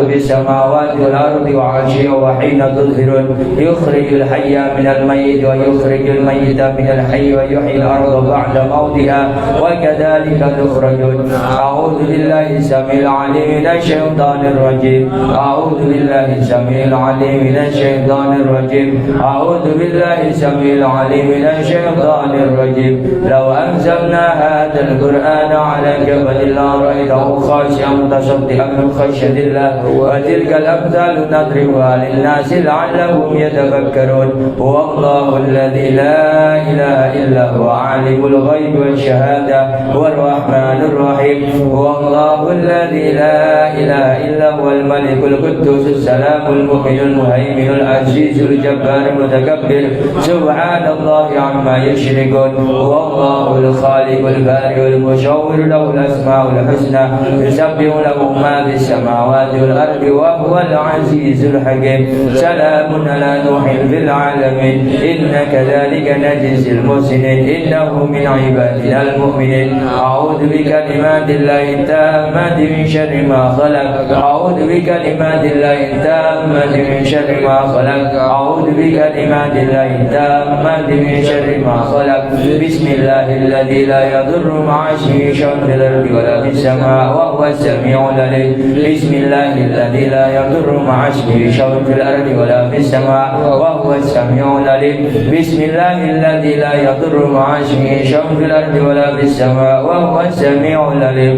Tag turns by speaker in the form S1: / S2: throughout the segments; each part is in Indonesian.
S1: بالسماوات والأرض وعشيا وحين تظهرون يخرج الحي من الميت ويخرج الميت من الحي ويحيي الأرض بعد موتها وكذلك تخرجون. أعوذ بالله السميع العليم من الشيطان الرجيم. أعوذ بالله السميع العليم من الشيطان الرجيم. أعوذ بالله السميع العليم من الشيطان الرجيم. لو أنزلنا هذا القرآن على جبل لرأيته خاشعا متصدعا من خشية الله وتلك الأمثال نضربها للناس لعلهم يتفكرون. هو الله الذي لا إله إلا هو عالم الغيب والشهادة هو الرحمن الرحيم. هو الله الذي لا إله إلا هو الملك القدوس السلام المؤمن المهيمن العزيز الجبار المتكبر سبحان الله عما يشركون. هو الله الخالق البارئ المصور له الأسماء الحسنى يسبح له ما في السماوات والأرض وهو العزيز الحكيم. سلام على نوح في العالمين إنا كذلك نجزي المحسنين إنه من عبادنا المؤمنين. أعوذ بكلمات الله التامات من شر ما خلق. أعوذ بكلمات الله التامات من شر ما خلق. أعوذ بكلمات الله التامات من شر ما خلق. بسم الله الذي لا يضر مع اسمه شيء في الأرض ولا في السماء وهو السميع العليم. بسم الله الذي لا يضر مع اسمه شيء في الأرض ولا في السماء وهو السميع العليم. بسم الله الذي لا يضر مع اسمه شيء في الأرض ولا في السماء وهو السميع العليم.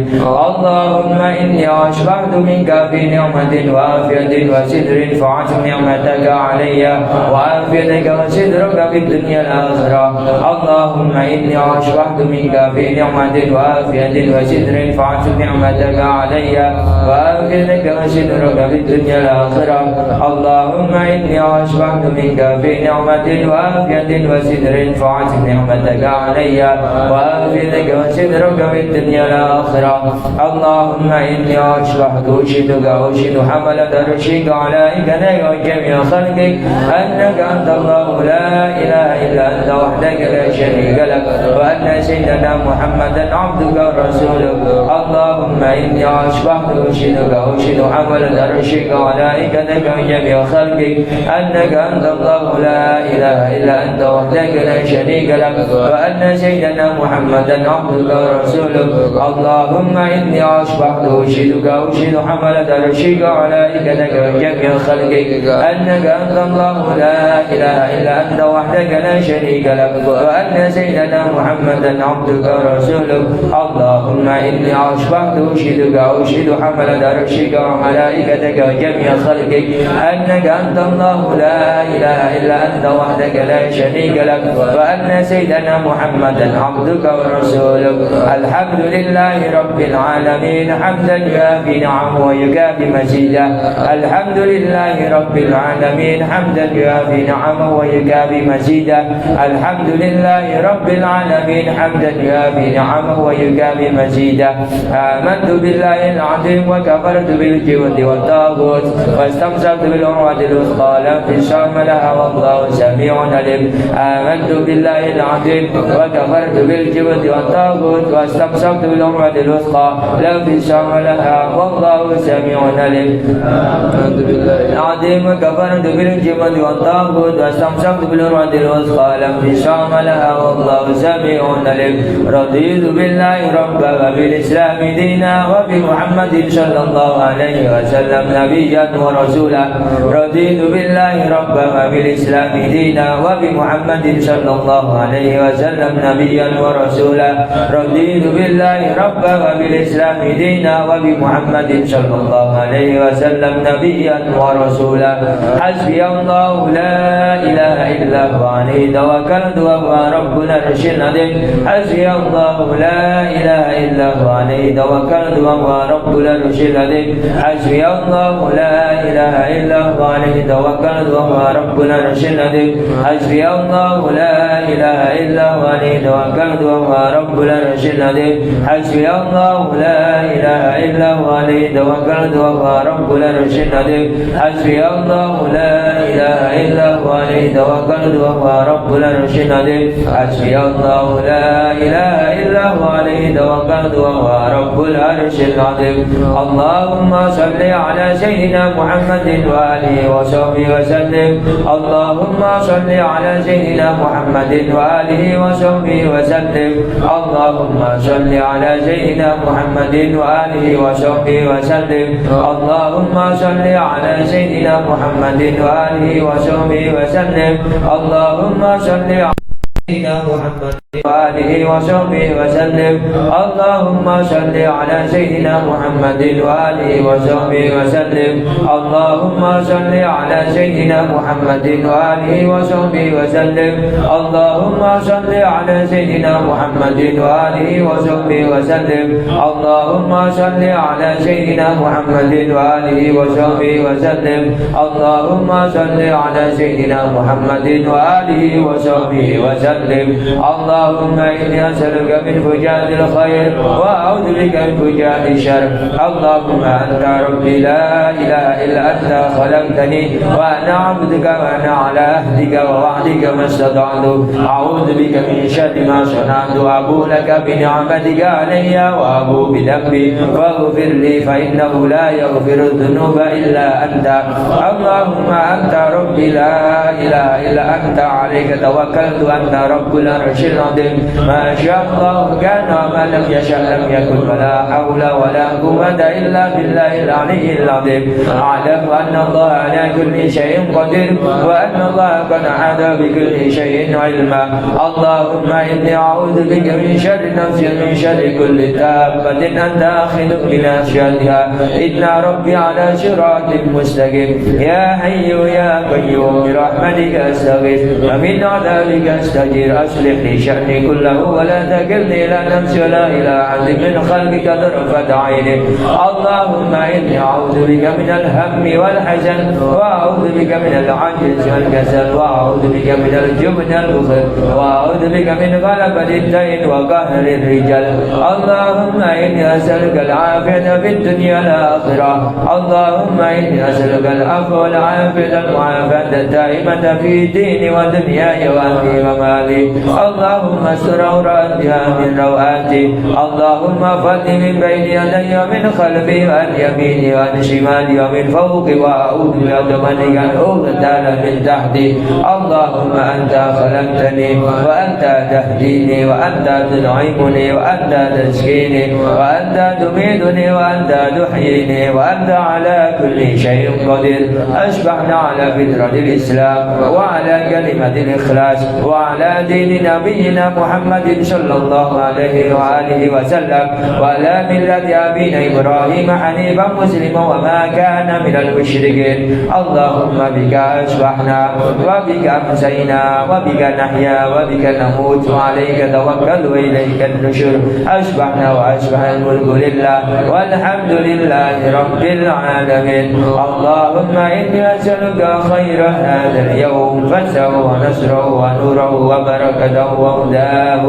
S1: اللهم إني أشبعت منك في نعمة وعافية وستر فاعف نعمتك علي وعافيتك وسترك في الدنيا الآخرة. اللهم إني أشبعت منك في نعمة وعافية وستر فاعف نعمتك علي وعافيتك وسترك في الدنيا الآخرة. اللهم إني أشبعت منك في نعمة وعافية وستر فاعف نعمتك علي وعافيتك وسترك في الدنيا الآخرة. اللهم إني أشبعت أشهدك أشهد حملة عرشك وملائكتك وجميع خلقك أنك أنت الله لا إله إلا أنت وحدك لا شريك لك وأن سيدنا محمدا عبدك ورسولك. اللهم إني أشبعت أشهدك أشهد حملة عرشك وملائكتك وجميع خلقك أنك أنت الله لا إله إلا أنت وحدك لا شريك لك وأن سيدنا محمدا عبدك ورسولك. اللهم إني أشبعت أشهدك أشهد حملة عرشك وملائكتك وجميع خلقك أنك أنت الله لا إله إلا أنت وحدك لا شريك لك وأن سيدنا محمدا عبدك ورسولك. اللهم إني أشبعت أشهدك أشهد حملة عرشك وملائكتك وجميع خلقك أنك أنت الله لا إله إلا أنت وحدك لا شريك لك وأن سيدنا محمدا عبدك ورسولك. الحمد لله رب العالمين حمدا يوافي نعمه ويكافي مزيده. الحمد لله رب العالمين حمدا يوافي نعمه ويكافي مزيده. الحمد لله رب العالمين حمدا يوافي نعمه ويكافي مزيده. آمنت بالله العظيم وكفرت بالجبت والطاغوت واستمسكت بالعروة الوثقى لا انفصام لها والله سميع عليم. آمنت بالله العظيم وكفرت بالجبت والطاغوت واستمسكت بالعروة الوثقى لا انفصام لها والله سميع عليم. آمنت بالله العظيم وكفرت بالجبت والطاغوت واستمسكت بالعروة الوثقى لا انفصام لها والله سميع عليم. رضيت بالله ربا وبالإسلام دينا وبمحمد صلى الله عليه وسلم نبيا ورسولا. رضيت بالله ربا وبالإسلام دينا وبمحمد صلى الله عليه وسلم نبيا ورسولا. رضيت بالله ربا وبالإسلام دينا وبمحمد صلى الله عليه وسلم نبيا ورسولا. حسبي الله لا إله إلا هو عليه توكلت وهو رب العرش العظيم. حسبي الله لا إله إلا هو عليه توكلت وهو رب العرش العظيم. حسبي الله لا إله إلا هو عليه توكلت وهو رب العرش العظيم. حسبي الله لا إله إلا هو عليه توكلت وهو رب العرش العظيم. حسبي الله لا إله إلا هو عليه توكلت وهو رب العرش العظيم. حسبي الله لا إله إلا هو عليه توكلت وهو رب العرش العظيم حسبي الله لا إله إلا هو عليه توكلت وهو رب العرش العظيم اللهم صل على سيدنا محمد وآله وصحبه وسلم اللهم صل على سيدنا محمد وآله وصحبه وسلم اللهم صل على سيدنا محمد وآله وصحبه وسلم اللهم صل على سيدنا محمد وآله وصحبه وسلم اللهم صل على سيدنا محمد وآله وصحبه وسلم اللهم صل على سيدنا محمد وآله وصحبه وسلم اللهم صل على سيدنا محمد وآله وصحبه وسلم اللهم صل على سيدنا محمد وآله وصحبه وسلم اللهم صل على سيدنا محمد وآله وصحبه وسلم اللهم صل على سيدنا محمد وآله وصحبه وسلم اللهم إني أسألك من فجاءة الخير وأعوذ بك من فجاءة الشر اللهم أنت ربي لا إله إلا أنت خلقتني وأنا عبدك وأنا على عهدك ووعدك ما استطعت أعوذ بك من شر ما صنعت أبو لك بنعمتك علي وأبو بذنبي فاغفر لي فإنه لا يغفر الذنوب إلا أنت اللهم أنت ربي لا إله إلا أنت عليك توكلت أنت رب العرش العظيم ما شاء الله كان وما لم يشأ لم يكن ولا حول ولا قوة إلا بالله العلي العظيم أعلم أن الله على كل شيء قدير وأن الله قد أحاط بكل شيء علما اللهم إني أعوذ بك من شر نفسي ومن شر كل دابة أنت آخذ بناصيتها إن ربي على صراط مستقيم يا حي يا قيوم برحمتك أستغيث ومن عذابك أستجير أصلح لي شأني كله ولا تكلني إلى نفسي ولا إلى أحد من خلقك طرفة عين اللهم إني أعوذ بك من الهم والحزن وأعوذ بك من العجز والكسل وأعوذ بك من الجبن والبخل وأعوذ بك من غلبة الدين وقهر الرجال اللهم إني أسألك العافية في الدنيا والآخرة اللهم إني أسألك العفو والعافية المعافاة الدائمة في ديني ودنياي وأهلي ومالي اللهم استر عوراتها من روآتي اللهم احفظني من بين يدي ومن خلفي وعن يميني وعن شمالي ومن فوقي وأعوذ بعظمتك أن أغتال من تحتي اللهم أنت خلقتني وأنت تهديني وأنت تنعمني وأنت تسكيني وأنت تميتني وأنت تحييني وأنت على كل شيء قدير أشبعنا على فطرة الإسلام وعلى كلمة الإخلاص وعلى دين نبينا محمد صلى الله عليه وآله وسلم وعلى ملة أبينا إبراهيم حنيفا مسلما وما كان من المشركين اللهم بك أصبحنا وبك أمسينا وبك نحيا وبك نموت وعليك توكل وإليك النشور أصبحنا وأصبح الملك لله والحمد لله رب العالمين اللهم إني أسألك خير هذا اليوم فسره ونصره ونوره وبركته وهداه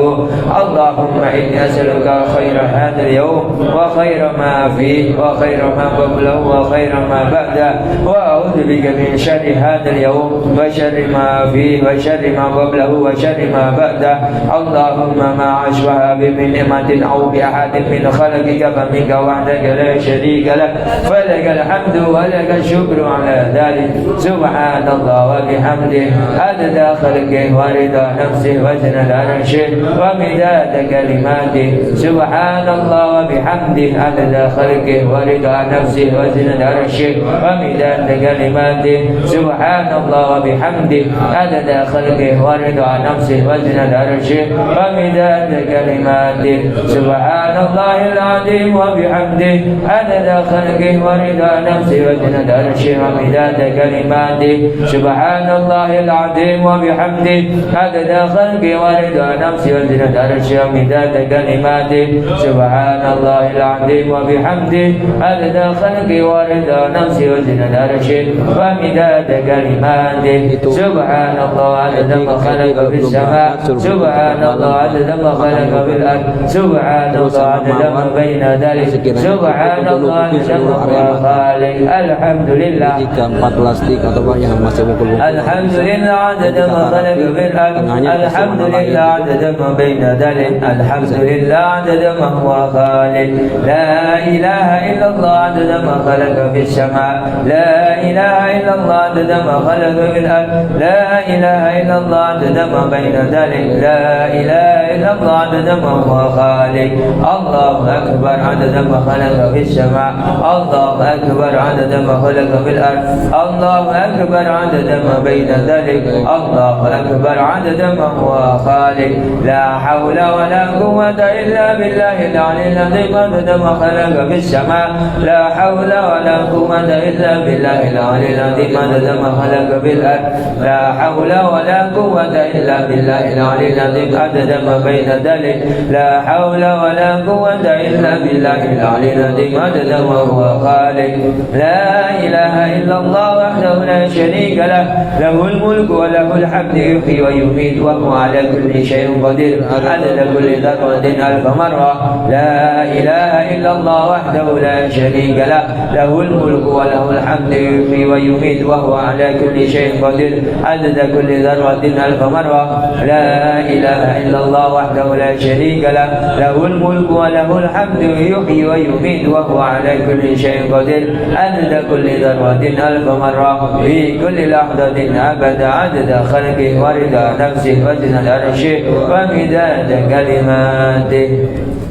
S1: اللهم إني أسألك خير هذا اليوم وخير ما فيه وخير ما قبله وخير ما بعده وأعوذ بك من شر هذا اليوم وشر ما فيه وشر ما قبله وشر ما بعده اللهم ما أشبه من نعمة أو بأحد من خلقك فمنك وحدك لا شريك لك فلك الحمد ولك الشكر على ذلك سبحان الله وبحمده عدد خلقه ورضا نفسه وزنة عرشه ومداد كلماته سبحان الله وبحمده عدد خلقه ورضا نفسه وزنة عرشه ومداد كلماته سبحان الله وبحمده عدد خلقه ورضا نفسه وزنة عرشه ومداد كلماته سبحان الله العظيم وبحمده عدد خلقه ورضا نفسه وزنة عرشه ومداد كلماته سبحان الله العظيم وبحمده عدد خلقه ورضا ورضا نفسي وزنة عرشي ومداد كلماته سبحان الله العظيم وبحمده عدد خلقي ورضا نفسي وزنة عرشي ومداد كلماته سبحان الله عدد ما خلق في السماء سبحان الله عدد ما خلق في الأرض سبحان الله عدد ما بين ذلك سبحان الله عدد ما خالق الحمد لله.
S2: Jika 4 plastik atau yang masih mukul-mukul.
S1: Alhamdulillah adada ma khalaqa fil ard. Alhamdulillah adada ma baina dhalik. Alhamdulillah adada ma huwa khaliq. La ilaha illallah adada ma khalaqa fis sama. La ilaha illallah adada ma khalaqa fil ard. La ilaha illallah adada ma baina dhalik. La ilaha illallah adada ma huwa khaliq. Allahu akbar adada ma khalaqa fis sama. Allahu akbar adada ma khalaqa fil ard. Allahu akbar adada ma baina dhalik. Allahu akbar adada ma huwa khaliq. La hawla wa la quwwata illa billahil aliyyil azim adada ma khalaqa fis sama. La hawla wa la quwwata illa billahil aliyyil azim adada ma khalaqa fil ard. La hawla wa la quwwata illa billahil aliyyil azim adada ma baina dhalik. La hawla wa la quwwata illa billahil aliyyil azim adada ma huwa khaliq. La ilaha illallah wahdahu la sharika lah. Lahul mulku wa lahul hamdu yuhyi wa yumiit wa huwa ala kulli syai'in qadir. Adada kulli dharratin alf marrah. La ilaha illallah wahdahu la sharika lah. Lahul mulku wa lahul hamdu yuhyi wa yumiit wa huwa ala kulli syai'in qadir. Adada kulli dharratin alf marrah. La ilaha illallah wahdahu la sharika lah. Lahul mulku wa lahul hamdu yuhyi wa yumiit wa huwa ala kulli syai'in qadir. Adada kulli dharratin alf marrah. Fi kulli lahdatin abada adada khalqihi wa rida nafsihi wa zinata arshihi wa midada kalimatihi.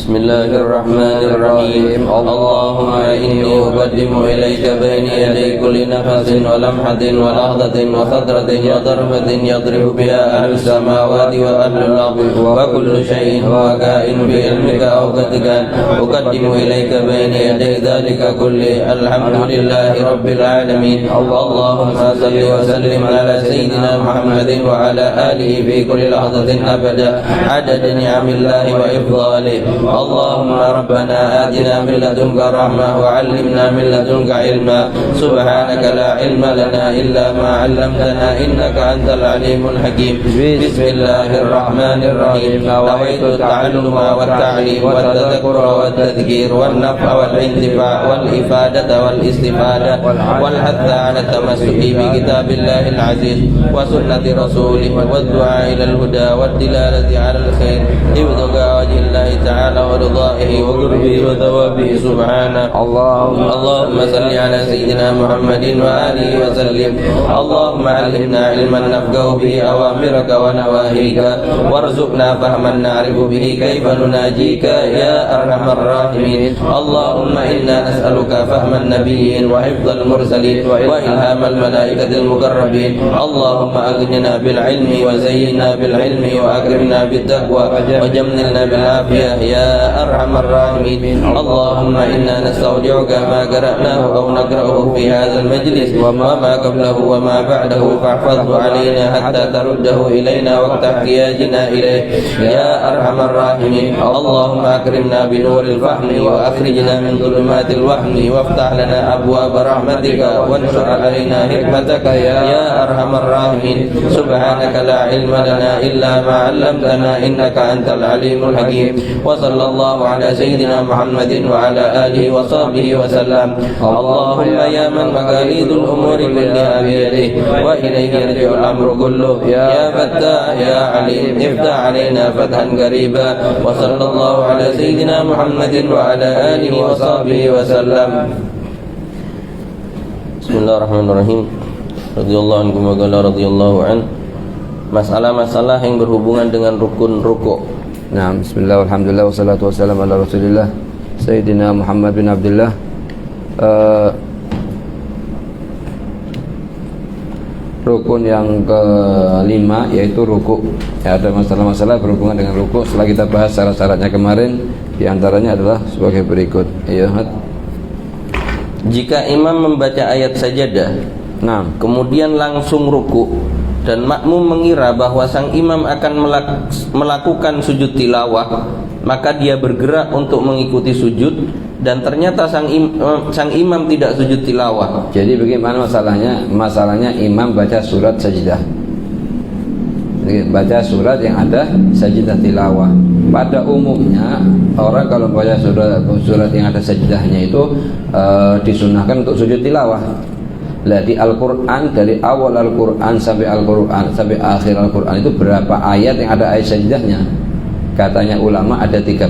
S3: بسم الله الرحمن الرحيم اللهم إني أقدم إليك بين يدي كل نفس ولمحة ولحظة وخطرة وضربة يضرب بها أهل السماوات وأهل الأرض وكل شيء هو كائن بعلمك أو قد كان أقدم إليك بين يدي ذلك كله الحمد لله رب العالمين اللهم صل وسلم على سيدنا محمد وعلى آله في كل لحظة أبدا عدد نعم الله وإفضاله اللهم ربنا آتنا من لدنك رحمة وعلمنا من لدنك علما سبحانك لا علم لنا إلا ما علمتنا إنك أنت العليم الحكيم بسم الله الرحمن الرحيم نويت التعلم والتعليم والتذكر والتذكير والنفع والانتفاع والإفادة والاستفادة والحث على التمسك بكتاب الله العزيز وسنة رسوله والدعاء إلى الهدى والدلالة على الخير ابتغاء وجه الله تعالى ورضائه وقربه وثوابه سبحانه اللهم صل على سيدنا محمد وآله وسلم اللهم علمنا علما نفقه به أوامرك ونواهيك وارزقنا فهما نعرف به كيف نناجيك يا أرحم الراحمين اللهم إنا نسألك فهم النبيين وحفظ المرسلين وإلهام الملائكة المقربين اللهم أغننا بالعلم وزينا بالعلم وأكرمنا بالتقوى وجملنا بالعافية يا أرحم الراحمين اللهم إنا نستودعك ما قرأناه أو نقرأه في هذا المجلس وما قبله وما بعده فاحفظه علينا حتى ترده إلينا وقت احتياجنا إليه يا أرحم الراحمين اللهم أكرمنا بنور الفهم وأخرجنا من ظلمات الوهم وافتح لنا أبواب رحمتك وانشر علينا حكمتك يا أرحم الراحمين سبحانك لا علم لنا إلا ما علمتنا إنك أنت العليم الحكيم وصلى الله على سيدنا محمد وعلى آله وصحبه وسلم اللهم يا من مقاليد الأمور كلها بيده وإليه يرجع الأمر كله يا فتاح يا عليم افتح علينا فتحا قريبا وصلى الله على سيدنا محمد وعلى آله وصحبه وسلم. Bismillahirrahmanirrahim. Radhiyallahu ankum wa qala radhiyallahu an. Masalah-masalah yang berhubungan dengan rukun ruku'.
S2: Nah, bismillah, alhamdulillah, wassalatu wassalamu ala rasulillah Sayyidina Muhammad bin Abdullah. rukun yang kelima yaitu ruku. Ya, ada masalah-masalah berhubungan dengan ruku. Setelah kita bahas syarat-syaratnya kemarin, diantaranya adalah sebagai berikut. Iya.
S3: Jika imam membaca ayat sajadah,
S2: Nah,
S3: kemudian langsung ruku, dan makmum mengira bahwa sang imam akan melakukan sujud tilawah, maka dia bergerak untuk mengikuti sujud, dan ternyata sang imam tidak sujud tilawah.
S2: jadi bagaimana masalahnya? Masalahnya imam baca surat sajdah. Jadi, baca surat yang ada sajdah tilawah. Pada umumnya orang kalau baca surat yang ada sajdahnya itu disunahkan untuk sujud tilawah. Lah di Al-Qur'an, dari awal Al-Qur'an sampai akhir Al-Qur'an itu berapa ayat yang ada ayat sajdahnya? Katanya ulama ada 13.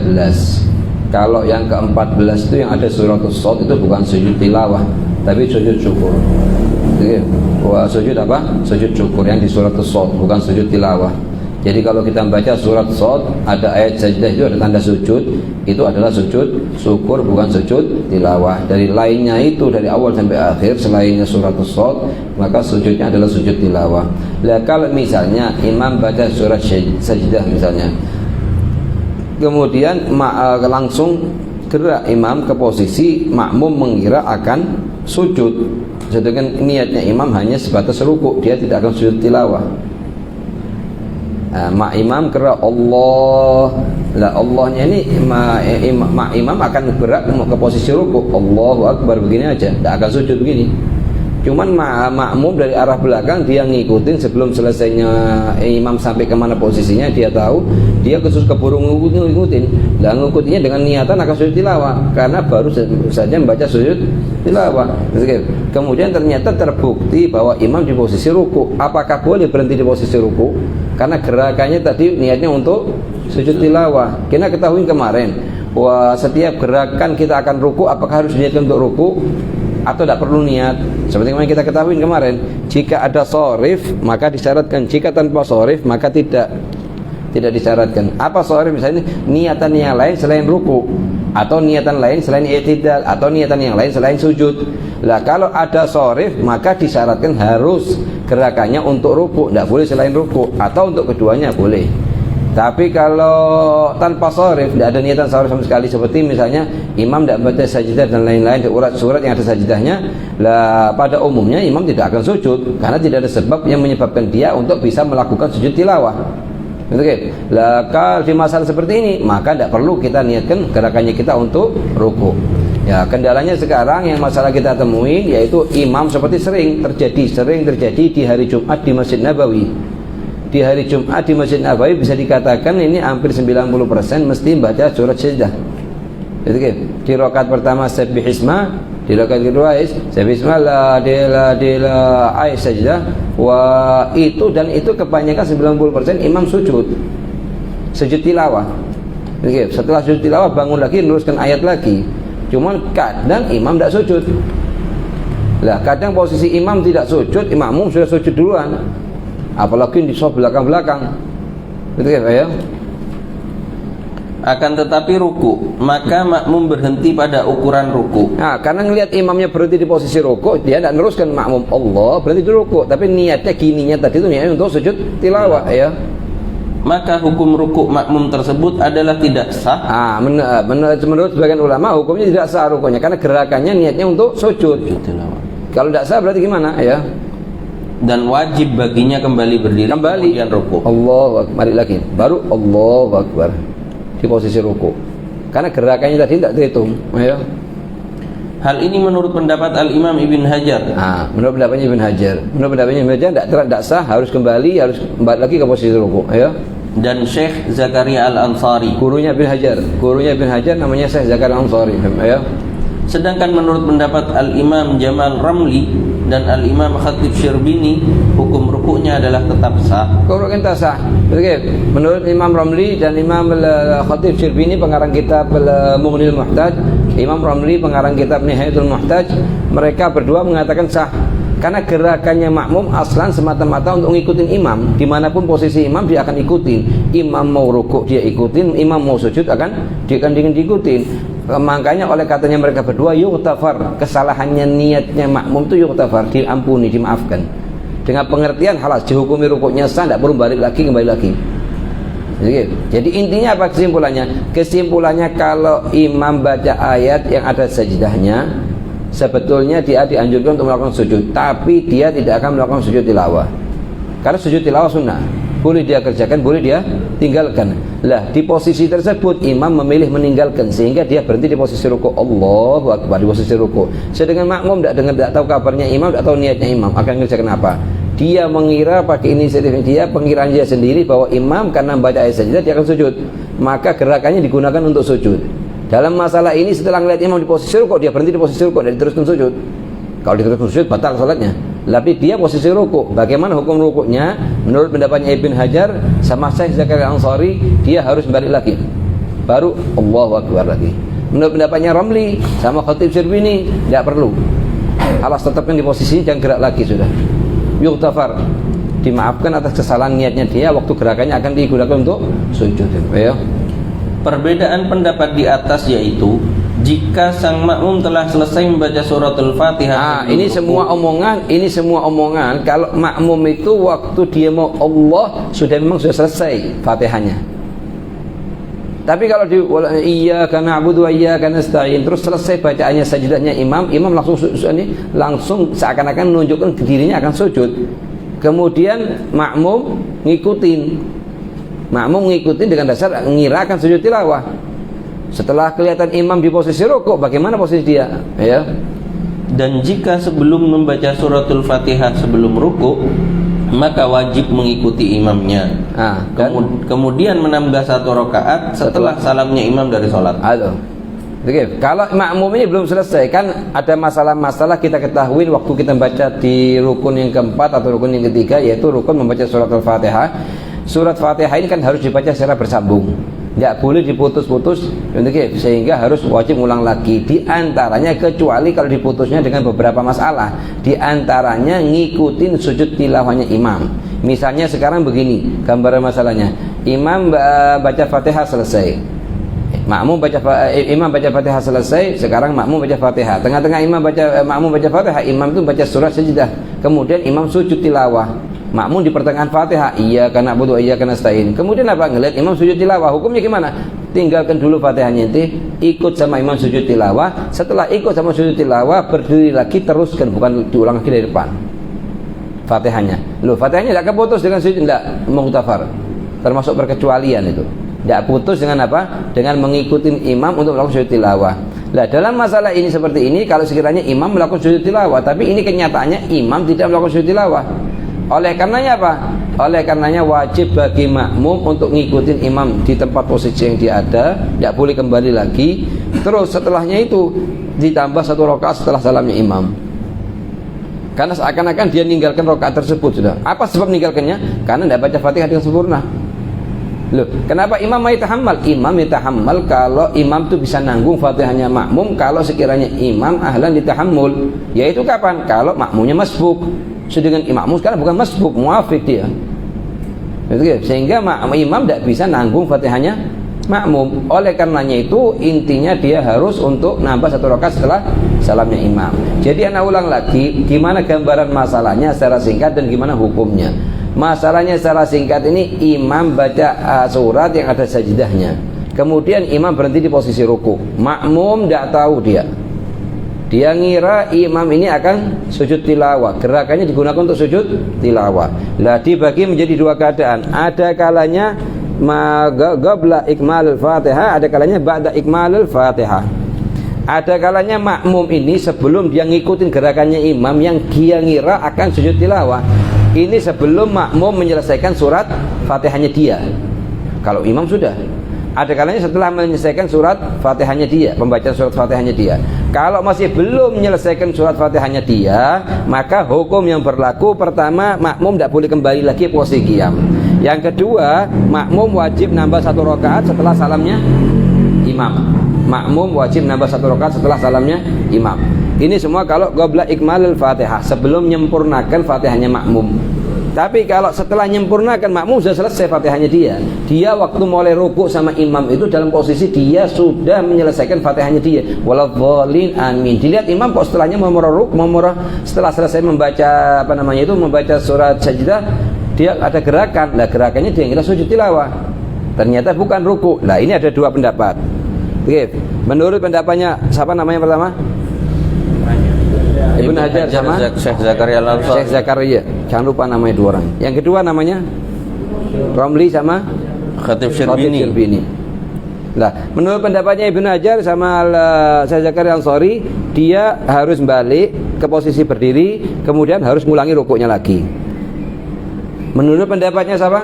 S2: Kalau yang ke-14 itu yang ada suratus Shad itu bukan sujud tilawah, tapi sujud syukur. Jadi, sujud apa? Sujud syukur yang di suratus Shad, bukan sujud tilawah. Jadi kalau kita membaca surat Shad, ada ayat sajdah itu ada tanda sujud, itu adalah sujud syukur, bukan sujud tilawah. Dari lainnya itu dari awal sampai akhir selainnya suratus Shad, maka sujudnya adalah sujud tilawah. Lah kalau misalnya imam baca surat sajdah misalnya, kemudian langsung gerak imam ke posisi, makmum mengira akan sujud, sedangkan niatnya imam hanya sebatas ruku, dia tidak akan sujud tilawah. Imam kira Allah, lah Allahnya ini imam akan gerak ke posisi ruku, Allahu Akbar, begini aja, tidak akan sujud begini. Cuman makmum dari arah belakang dia ngikutin sebelum selesainya imam sampai kemana posisinya, dia tahu, dia keburu ngikutin. Lah ngikutinya dengan niatan akan sujud tilawah, karena baru saja membaca sujud tilawah. Kemudian ternyata terbukti bahwa imam di posisi ruku. Apakah boleh berhenti di posisi ruku? Karena gerakannya tadi niatnya untuk sujud tilawah. Kita ketahui kemarin, wah setiap gerakan kita akan ruku, apakah harus niatkan untuk ruku atau tidak perlu niat? Seperti yang kita ketahui kemarin, jika ada shorif maka disyaratkan, jika tanpa shorif maka tidak disyaratkan. Apa shorif? Misalnya niatan yang lain selain ruku, atau niatan lain selain i'tidal, atau niatan yang lain selain sujud. Lah kalau ada shorif maka disyaratkan harus gerakannya untuk ruku, tidak boleh selain ruku, atau untuk keduanya boleh. Tapi kalau tanpa shorif, tidak ada niatan shorif sama sekali, seperti misalnya imam tidak baca sajdah dan lain-lain di surat yang ada sajdahnya, lah pada umumnya imam tidak akan sujud, karena tidak ada sebab yang menyebabkan dia untuk bisa melakukan sujud tilawah. Oke. Lah kalau di masalah seperti ini maka tidak perlu kita niatkan gerakannya kita untuk ruku. Ya, kendalanya sekarang yang masalah kita temuin yaitu imam seperti sering terjadi di hari Jumat di Masjid Nabawi. Di hari Jumat di Masjid Nabawi bisa dikatakan ini hampir 90% mesti baca surat sajdah. Itu kan? Di rakaat pertama sabbihisma, di rakaat kedua sabbihisma la ayat sajdah. Wah, itu kebanyakan 90% imam sujud tilawah. Oke, setelah sujud tilawah bangun lagi meneruskan ayat lagi. Cuman kadang imam tidak sujud. Lah kadang posisi imam tidak sujud, makmum sudah sujud duluan. Apalagi di soft belakang-belakang. Betul ya?
S3: Akan tetapi ruku, maka makmum berhenti pada ukuran ruku.
S2: Nah, karena ngelihat imamnya berhenti di posisi ruku, dia tidak meneruskan makmum Allah berhenti di ruku, tapi niatnya gininya tadi itu niatnya untuk sujud tilawah ya.
S3: Maka hukum ruku makmum tersebut adalah tidak sah.
S2: Menurut sebagian ulama hukumnya tidak sah rukunya, karena gerakannya niatnya untuk sujud. Kalau tidak sah berarti gimana ya?
S3: Dan wajib baginya kembali berdiri kemudian ruku.
S2: Allahu Akbar lagi, baru Allahu Akbar di posisi ruku, karena gerakannya tadi tidak terhitung ya.
S3: Hal ini menurut pendapat Al-Imam Ibn Hajar.
S2: Menurut pendapatnya Ibn Hajar tidak sah, harus kembali lagi ke posisi ruku ya.
S3: Dan Syekh Zakaria Al-Ansari,
S2: gurunya Ibn Hajar namanya Syekh Zakaria Al-Ansari ya.
S3: Sedangkan menurut pendapat Al-Imam Jamal Ramli dan Al-Imam Khatib Syirbini, hukum rukuknya adalah tetap sah.
S2: Rukuknya tetap sah. Menurut Imam Ramli dan Imam Khatib Syirbini pengarang kitab Mughnil Muhtaj, Imam Ramli pengarang kitab Nihayatul Muhtaj, mereka berdua mengatakan sah. Karena gerakannya makmum aslan semata-mata untuk ngikutin imam, dimanapun posisi imam dia akan ikutin. Imam mau rukuk dia ikutin, imam mau sujud akan diikutin. Makanya oleh katanya mereka berdua yuktafar, kesalahannya niatnya makmum itu yuktafar, diampuni, dimaafkan. Dengan pengertian halas, dihukumi rukuknya sah, tidak perlu balik lagi, kembali lagi. Jadi intinya apa kesimpulannya? Kesimpulannya kalau imam baca ayat yang ada sajdahnya, sebetulnya dia dianjurkan untuk melakukan sujud, tapi dia tidak akan melakukan sujud tilawah. Karena sujud tilawah sunnah, boleh dia kerjakan, boleh dia tinggalkan. Lah di posisi tersebut imam memilih meninggalkan sehingga dia berhenti di posisi ruku. Allahu Akbar, di posisi ruku. Sedangkan makmum tidak tahu kabarnya imam, tidak tahu niatnya imam akan mengerjakan apa. Dia mengira pakai inisiatif dia, pengiraan dia sendiri bahwa imam karena baca ayat sajdah dia akan sujud, maka gerakannya digunakan untuk sujud. Dalam masalah ini setelah melihat imam di posisi ruku, dia berhenti di posisi ruku dan diteruskan sujud. Kalau diteruskan sujud batal salatnya. Tapi dia posisi ruku. Bagaimana hukum rukuknya? Menurut pendapatnya Ibn Hajar sama Syekh Zakaria Al-Ansari, dia harus balik lagi. Baru Allahu Akbar lagi. Menurut pendapatnya Ramli sama Khatib Sirbini, tidak perlu. Alas tetapkan di posisi, jangan gerak lagi sudah. Yuktafar, dimaafkan atas kesalahan niatnya dia, waktu gerakannya akan digunakan untuk sujud. Ya.
S3: Perbedaan pendapat di atas yaitu jika sang makmum telah selesai membaca suratul Fatihah.
S2: Ini semua omongan kalau makmum itu waktu dia mau Allah memang sudah selesai Fatihahnya. Tapi kalau di iyyaka na'budu wa iyyaka nasta'in terus selesai bacaannya sajdahnya imam langsung seakan-akan menunjukkan ke dirinya akan sujud. Kemudian makmum ngikutin dengan dasar ngira akan sujud tilawah. Setelah kelihatan imam di posisi rukuk, bagaimana posisi dia? Ya.
S3: Dan jika sebelum membaca suratul Fatihah sebelum rukuk, maka wajib mengikuti imamnya. Kemudian menambah 1 rakaat setelah salamnya imam dari sholat.
S2: Kalau makmum ini belum selesai, kan ada masalah-masalah kita ketahui waktu kita baca di rukun yang keempat atau rukun yang ketiga, yaitu rukun membaca suratul Fatihah. Surat Fatihah ini kan harus dibaca secara bersambung, nggak boleh diputus-putus, sehingga harus wajib ulang lagi. Di antaranya kecuali kalau diputusnya dengan beberapa masalah, di antaranya ngikutin sujud tilawahnya imam. Misalnya sekarang begini gambaran masalahnya, imam baca Fatihah selesai, imam baca Fatihah selesai, sekarang makmum baca Fatihah. Tengah-tengah makmum baca Fatihah, imam itu baca surat sajdah, kemudian imam sujud tilawah. Makmum di pertengahan Fatihah, iyyaka na'budu wa iyyaka nasta'in. Kemudian apa? Ngelihat imam sujud tilawah, hukumnya gimana? Tinggalkan dulu Fatihahnya nanti, ikut sama imam sujud tilawah. Setelah ikut sama sujud tilawah, berdiri lagi, teruskan, bukan diulang lagi dari depan Fatihahnya. Fatihahnya tidak keputus dengan sujud, tidak muktafar. Termasuk perkecualian itu. Tidak putus dengan apa? Dengan mengikuti imam untuk melakukan sujud tilawah. Nah, dalam masalah ini seperti ini, kalau sekiranya imam melakukan sujud tilawah, tapi ini kenyataannya imam tidak melakukan sujud tilawah. Oleh karenanya apa? Oleh karenanya wajib bagi makmum untuk ngikutin imam di tempat posisi yang dia ada, tidak boleh kembali lagi. Terus setelahnya itu ditambah 1 rakaat setelah salamnya imam. Karena seakan-akan dia meninggalkan rakaat tersebut sudah. Apa sebab meninggalkannya? Karena tidak baca Fatihah dengan sempurna. Kenapa imam yatahammal? Imam yatahammal kalau imam itu bisa nanggung Fatihahnya makmum kalau sekiranya imam ahlan ditahammul. Yaitu kapan? Kalau makmumnya masbuk. Sedangkan imam sekarang bukan masbuk, muafik dia. Sehingga imam tidak bisa nanggung Fatihahnya makmum. Oleh karenanya itu intinya dia harus untuk nambah 1 rakaat setelah salamnya imam. Jadi anak ulang lagi, gimana gambaran masalahnya secara singkat dan gimana hukumnya. Masalahnya secara singkat ini, imam baca surat yang ada sajdahnya, kemudian imam berhenti di posisi ruku. Makmum tidak tahu dia ngira imam ini akan sujud tilawah, gerakannya digunakan untuk sujud tilawah. Lah dibagi menjadi 2 keadaan. Ada kalanya qabla ikmalul Fatihah, ada kalanya ba'da ikmalul Fatihah. Ada kalanya makmum ini sebelum dia ngikutin gerakannya imam yang dia ngira akan sujud tilawah, ini sebelum makmum menyelesaikan surat Fatihahnya dia. Kalau imam sudah, ada kalanya setelah menyelesaikan surat Fatihahnya dia, pembacaan surat Fatihahnya dia. Kalau masih belum menyelesaikan surat Fatihahnya dia, maka hukum yang berlaku pertama, makmum tidak boleh kembali lagi posisi qiyam. Yang kedua, makmum wajib nambah 1 rakaat setelah salamnya imam. Makmum wajib nambah 1 rakaat setelah salamnya imam. Ini semua kalau qabla ikmalul Fatihah, sebelum menyempurnakan Fatihahnya makmum. Tapi kalau setelah menyempurnakan makmum sudah selesai Fatihahnya dia waktu mulai rukuk sama imam itu dalam posisi dia sudah menyelesaikan Fatihahnya dia. Waladhdallin, amin. Dilihat imam kok setelahnya setelah selesai membaca membaca surat sajdah, dia ada gerakan. Lah gerakannya dia kira sujud tilawah. Ternyata bukan ruku. Lah ini ada dua pendapat. Oke, menurut pendapatnya siapa namanya pertama? Ibnu Hajar sama
S3: Syekh Zakaria Al-Ansari.
S2: Syekh Zakaria. Jangan lupa namanya dua orang. Yang kedua namanya Romli sama
S3: Khatib Syrbini.
S2: Nah, menurut pendapatnya Ibnu Hajar sama Syekh Zakaria Al-Ansari, dia harus balik ke posisi berdiri, kemudian harus ngulangi rukuknya lagi. Menurut pendapatnya siapa?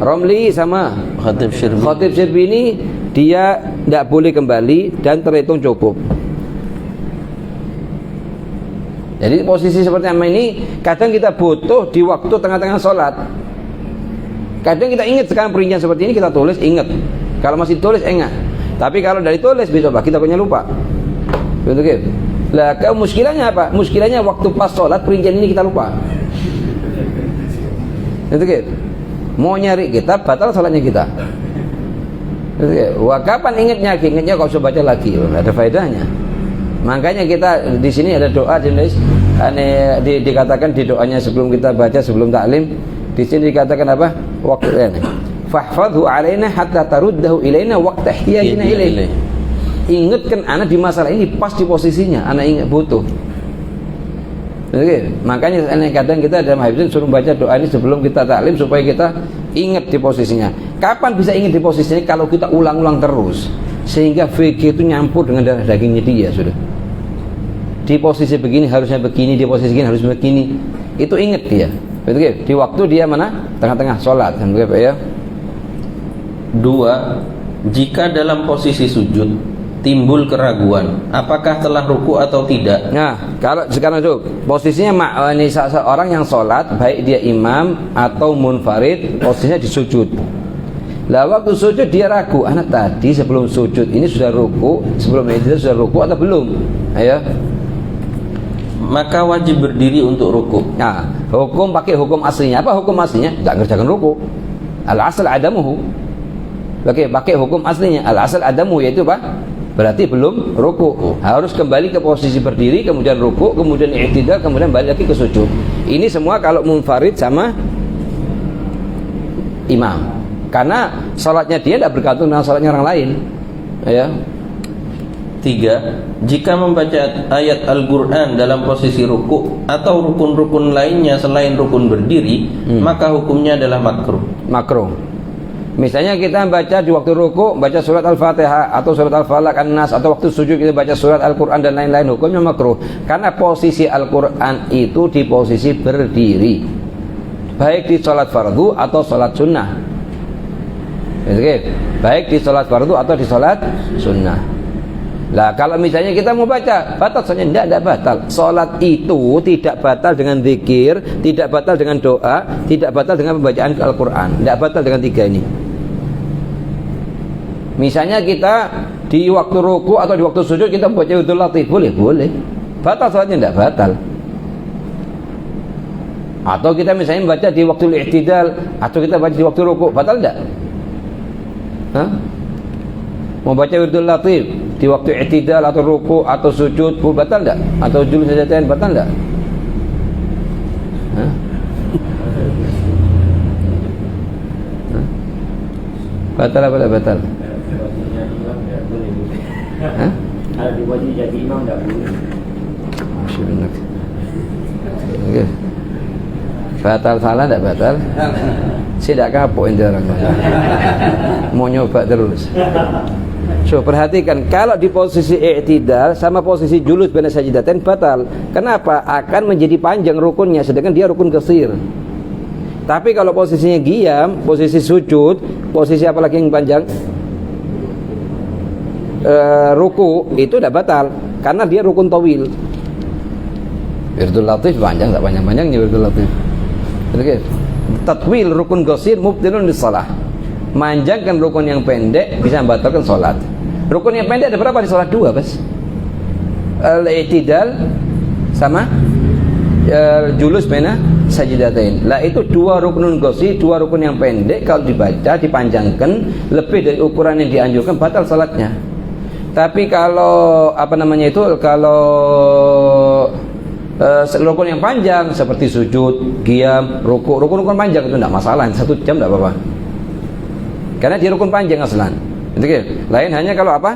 S2: Romli sama
S3: Khatib
S2: Syrbini, dia tidak boleh kembali dan terhitung cukup. Jadi posisi seperti ini kadang kita butuh di waktu tengah-tengah sholat. Kadang kita ingat sekarang perincian seperti ini kita tulis, ingat. Kalau masih tulis ingat. Tapi kalau dari tulis bisa kita punya lupa. Betul. Lah muskilahnya apa? Muskilahnya waktu pas sholat perincian ini kita lupa. Betul. Mau nyari kitab batal sholatnya kita. Wah, kapan ingatnya? Ingatnya kalau sudah baca lagi, ada faedahnya. Makanya kita di sini ada doa jenis dikatakan di doanya sebelum kita baca sebelum taklim, di sini dikatakan apa? Waktu ini. Fahfadhu alaina hatta taruddahu ilaina waqta ihtiyajina ilaih. Ingatkan anak di masalah ini pas di posisinya, anak ingat butuh. Oke, makanya kadang kita dalam hadis suruh baca doa ini sebelum kita taklim supaya kita ingat di posisinya. Kapan bisa ingat di posisinya? Kalau kita ulang-ulang terus sehingga fikih itu nyampur dengan darah dagingnya dia sudah. Di posisi begini harusnya begini, di posisi begini harus begini. Itu ingat dia. Betul. Di waktu dia mana? Tengah-tengah sholat, kan begitu ya.
S3: 2. Jika dalam posisi sujud timbul keraguan, apakah telah ruku atau tidak?
S2: Nah, kalau sekarang itu posisinya ini seorang yang sholat, baik dia imam atau munfarid, posisinya di sujud. Lah waktu sujud dia ragu, anak tadi sebelum sujud ini sudah ruku, sebelum itu sudah ruku atau belum? Ayo.
S3: Maka wajib berdiri untuk ruku.
S2: Nah, hukum pakai hukum aslinya. Apa hukum aslinya? Tidak ngerjakan ruku. Al-asal adamuhu. Pakai hukum aslinya. Al-asal adamu yaitu apa? Berarti belum ruku. Harus kembali ke posisi berdiri, kemudian ruku, kemudian i'tidal, kemudian balik lagi ke sujud. Ini semua kalau munfarid sama imam. Karena salatnya dia tidak bergantung dengan salatnya orang lain. Ya.
S3: 3. Jika membaca ayat Al-Quran dalam posisi ruku atau rukun-rukun lainnya selain rukun berdiri, maka hukumnya adalah makruh. Misalnya kita baca di waktu ruku, baca surat Al-Fatihah atau surat Al-Falaq, An-Nas, atau waktu sujud kita baca surat Al-Quran dan lain-lain, hukumnya makruh. Karena posisi Al-Quran itu di posisi berdiri, baik di sholat fardu atau sholat sunnah. Baik di sholat fardu atau di sholat sunnah. Lah kalau misalnya kita mau baca, batal soalnya tidak batal. Salat itu tidak batal dengan zikir, tidak batal dengan doa, tidak batal dengan pembacaan Al-Qur'an. Tidak batal dengan tiga ini. Misalnya kita di waktu ruku atau di waktu sujud kita baca Udul Latif, boleh. Batal salatnya tidak batal. Atau kita misalnya baca di waktu i'tidal atau kita baca di waktu ruku, batal tidak? Hah? Mau baca Wirdul Latif di waktu i'tidal atau ruku atau sujud batal enggak? Atau julus sajdatain batal enggak? Hah? Batal apa enggak batal? Hah?
S1: Kalau diwajib jadi imam enggak boleh.
S2: Masyaallah. Oke. Batal salah enggak batal? Saya tidak kapok ini orang. Mau nyoba terus. So, perhatikan kalau di posisi i'tidal sama posisi julus baina sajdatain batal. Kenapa? Akan menjadi panjang rukunnya sedangkan dia rukun qasir. Tapi kalau posisinya qiyam, posisi sujud, posisi apa lagi yang panjang? Ruku itu tidak batal karena dia rukun tawil. Wirdul Latif panjang tak panjang-panjangnya Wirdul Latif. Oke. Tatwil rukun qasir mubtilun lis-shalah. Manjangkan rukun yang pendek bisa membatalkan salat. Rukun yang pendek ada berapa di salat? Dua, Bas. Al-i'tidal sama julus baina sajdatain. Lah itu dua rukun qasir, dua rukun yang pendek kalau dibaca dipanjangkan lebih dari ukuran yang dianjurkan batal salatnya. Tapi kalau apa namanya itu, kalau rukun yang panjang seperti sujud, qiyam, rukun panjang itu tidak masalah, 1 jam tidak apa-apa. Karena dia rukun panjang aslan. Itu kan? Lain hanya kalau apa?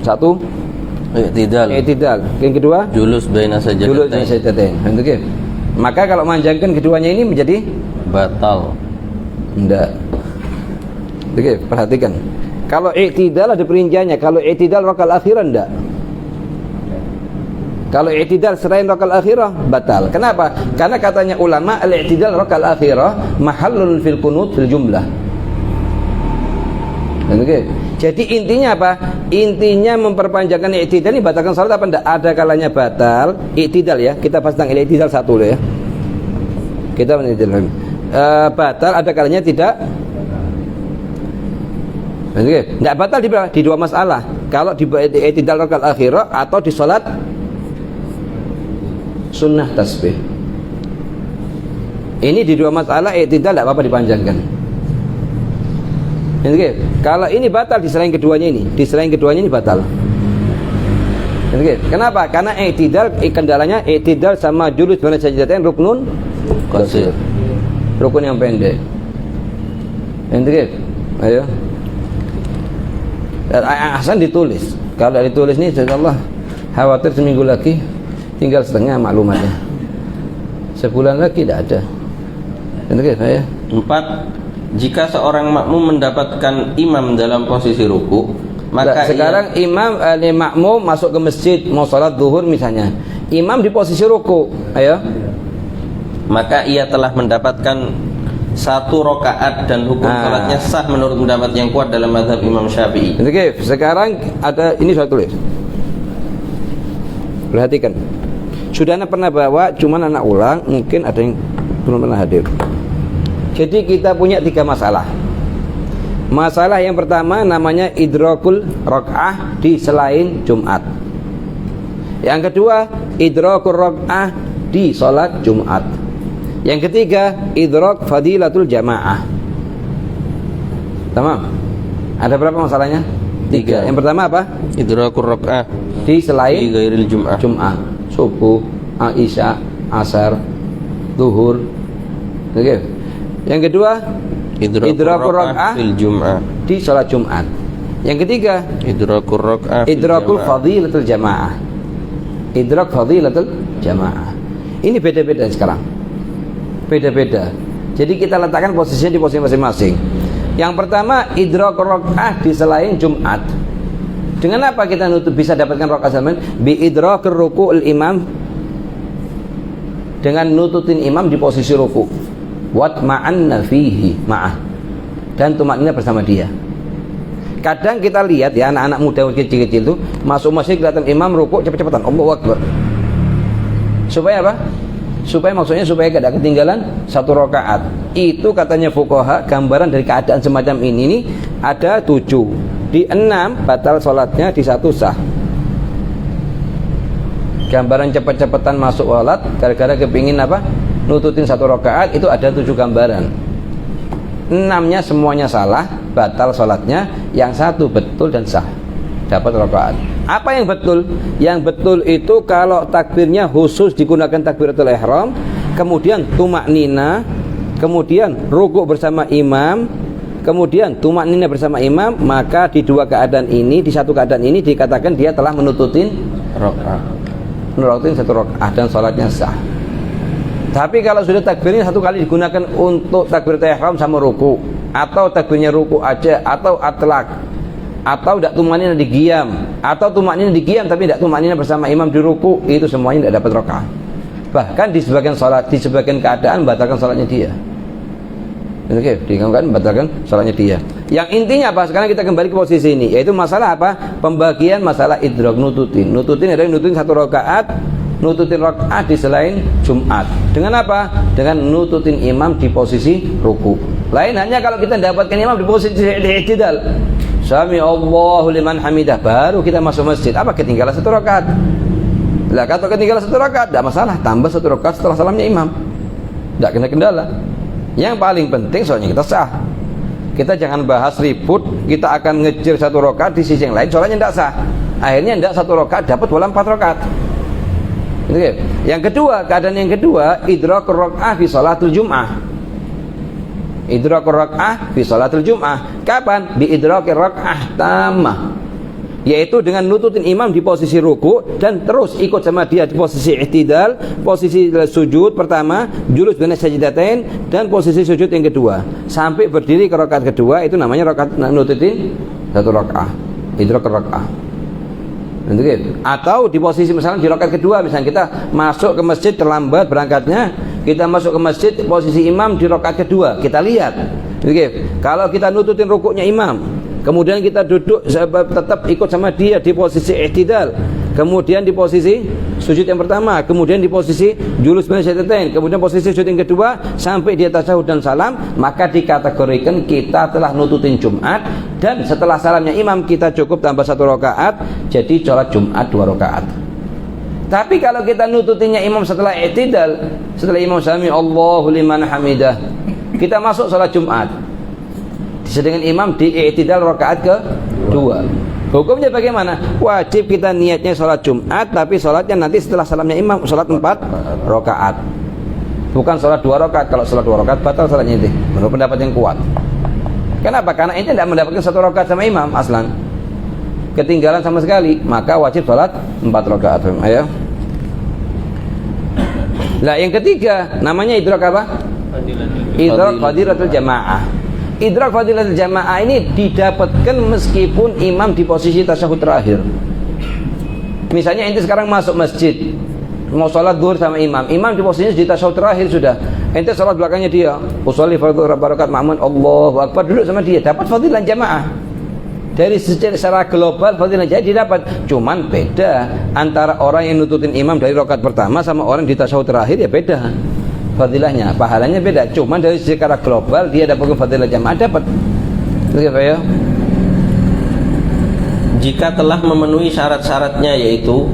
S2: Satu i'tidal. Yang kedua
S3: julus baina
S2: sajdatain. Itu kan? Maka kalau memanjangkan keduanya ini menjadi
S3: batal.
S2: Tidak. Itu kan? Perhatikan. Kalau i'tidal ada perinciannya. Kalau i'tidal rakaat akhirah enggak. Kalau i'tidal selain rakaat akhirah batal. Kenapa? Karena katanya ulama al-i'tidal rakaat akhirah mahallun fil qunut fil jumlah. Oke. Jadi intinya apa? Intinya memperpanjangkan i'tidal ini batalkan salat apa enggak? Ada kalanya batal i'tidal ya. Kita bahas tentang i'tidal satu dulu ya. Kita menitipkan batal, ada kalanya tidak. Oke. Enggak batal di dua masalah. Kalau di i'tidal rakaat akhirah atau di salat sunnah tasbih. Ini di dua masalah i'tidal tidak apa-apa dipanjangkan. Oke. Kalau ini batal di selain keduanya ini batal. Oke. Kenapa? Karena i'tidal kendalanya i'tidal sama julus baina sajdatain ruknun qasir. Rukun yang pendek. Oke. Ayo. Hasan ditulis. Kalau ditulis nih insyaallah khawatir seminggu lagi tinggal setengah maklumatnya. Sebulan lagi tidak ada. Oke, saya.
S3: 4. Jika seorang makmum mendapatkan imam dalam posisi ruku, maka
S2: sekarang imam makmum masuk ke masjid mau salat zuhur misalnya. Imam di posisi ruku. Ayo.
S3: Maka ia telah mendapatkan 1 rakaat dan hukum salatnya sah menurut pendapat yang kuat dalam mazhab Imam Syafi'i.
S2: Oke, sekarang ada ini saya tulis. Perhatikan. Sudah pernah bawa, cuman anak ulang, mungkin ada yang belum pernah hadir. Jadi kita punya 3 masalah. Masalah yang pertama namanya idrakul rakaah di selain Jumat. Yang kedua, idrakul rakaah di salat Jumat. Yang ketiga, idrak fadilatul jamaah. Tamam? Ada berapa masalahnya? 3. Yang pertama apa?
S3: Idrakul rakaah
S2: di selain
S3: di ghairil Jum'ah.
S2: Subuh, Isya, Asar, Zuhur. Oke. Yang kedua, idrakul rakaah
S3: fil Jum'ah
S2: di salat Jumat. Yang ketiga,
S3: idrakul rakaah
S2: idrakul fadilatul jamaah. Idrak fadilatul jamaah. Ini beda-beda sekarang. Beda-beda. Jadi kita letakkan posisinya di posisi masing-masing. Yang pertama, idrakul rakaah di selain Jumat. Dengan apa kita bisa dapatkan rakaat salaman? Bi idrakir ruku'ul imam, dengan nututin imam di posisi ruku. Wat ma'anna fihi ma'ah, dan tumaknina bersama dia. Kadang kita lihat ya anak-anak muda kecil-kecil itu masuk masjid kelihatan imam ruku cepet-cepetan Allahu Akbar. Supaya apa? Supaya tidak ketinggalan 1 rakaat. Itu katanya fuqaha, gambaran dari keadaan semacam ini nih ada 7. Di 6 batal sholatnya, di 1 sah. Gambaran cepet-cepetan masuk sholat gara-gara kepingin apa? Nututin 1 rakaat, itu ada 7 gambaran. 6-nya semuanya salah, batal sholatnya. Yang 1 betul dan sah, dapat rakaat. Apa yang betul? Yang betul itu kalau takbirnya khusus digunakan takbiratul ihram, kemudian tumaknina, kemudian rukuk bersama imam, kemudian tumaknina bersama imam, maka di 2 keadaan ini, di 1 keadaan ini dikatakan dia telah menututin 1 rakaat dan sholatnya sah. Tapi kalau sudah takbirnya 1 kali digunakan untuk takbiratul ihram sama ruku, atau takbirnya ruku aja, atau atlak, atau tidak tumaknina di qiyam, atau tumaknina di qiyam tapi tidak tumaknina bersama imam di ruku, itu semuanya tidak dapat rakaat. Bahkan di sebagian salat, di sebagian keadaan batalkan salatnya dia. Oke, dikatakan batalkan salatnya dia. Yang intinya apa? Sekarang kita kembali ke posisi ini, yaitu masalah apa? Pembagian masalah idrak, nututin. Nututin adalah nututin 1 rakaat, nututin rakaat di selain Jumat. Dengan apa? Dengan nututin imam di posisi ruku. Lain hanya kalau kita dapatkan imam di posisi i'tidal. Sami Allahu liman hamidah, baru kita masuk masjid. Apa ketinggalan 1 rakaat? Lah kalau ketinggalan 1 rakaat tidak masalah, tambah 1 rakaat setelah salamnya imam, tidak kena kendala. Yang paling penting soalnya kita sah. Kita jangan bahas ribut, kita akan ngejar 1 rakaat di sisi yang lain soalnya tidak sah. Akhirnya tidak 1 rakaat dapat bola 4 rakaat. Yang kedua, keadaan yang kedua, idrakur rakaah fi shalatul jum'ah. Idrakur rakaah fi shalatul jum'ah. Kapan? Bi idrakir rakaah tamah. Yaitu dengan nututin imam di posisi ruku dan terus ikut sama dia di posisi i'tidal, posisi sujud pertama, julus baina sajdatain, dan posisi sujud yang kedua sampai berdiri ke rakaat kedua. Itu namanya rakaat nututin 1 rakaah, idrak rakaah. Atau di posisi misalnya di rakaat kedua, misalnya kita masuk ke masjid terlambat berangkatnya, kita masuk ke masjid posisi imam di rakaat kedua, kita lihat. Kalau kita nututin rukuknya imam, kemudian kita duduk tetap ikut sama dia di posisi i'tidal, kemudian di posisi sujud yang pertama, kemudian di posisi julus baina sajdatain, kemudian posisi sujud yang kedua sampai dia tasyahud dan salam, maka dikategorikan kita telah nututin Jumat. Dan setelah salamnya imam kita cukup tambah 1 rakaat, jadi sholat Jumat 2 rakaat. Tapi kalau kita nututinnya imam setelah i'tidal, setelah imam sami Allahu liman hamidah, kita masuk sholat Jumat sedangkan imam di i'tidal rakaat kedua, hukumnya bagaimana? Wajib kita niatnya sholat Jumat, tapi sholatnya nanti setelah salamnya imam, sholat 4 rakaat, bukan sholat 2 rakaat. Kalau sholat 2 rakaat batal sholatnya itu, menurut pendapat yang kuat. Kenapa? Karena ini tidak mendapatkan 1 rakaat sama imam aslan, ketinggalan sama sekali, maka wajib sholat 4 rakaat. Ayo. Nah yang ketiga namanya idrak apa? Idrak fadilatul jamaah. Idrak fadilatul jamaah ini didapatkan meskipun imam di posisi tasyahud terakhir. Misalnya ente sekarang masuk masjid mau sholat zuhur sama imam, imam di posisinya di tasyahud terakhir sudah, ente sholat belakangnya dia, usolli fardhu rakaat ma'mun, Allahu akbar, duduk sama dia, dapat fadilah jamaah. Dari secara global fadilah jadi dapat. Cuman beda antara orang yang nututin imam dari rakaat pertama sama orang di tasyahud terakhir, ya beda fadilahnya, pahalanya beda. Cuman dari secara global dia dapat fadilah jamaah, dapat. Begitu ya.
S3: Jika telah memenuhi syarat-syaratnya, yaitu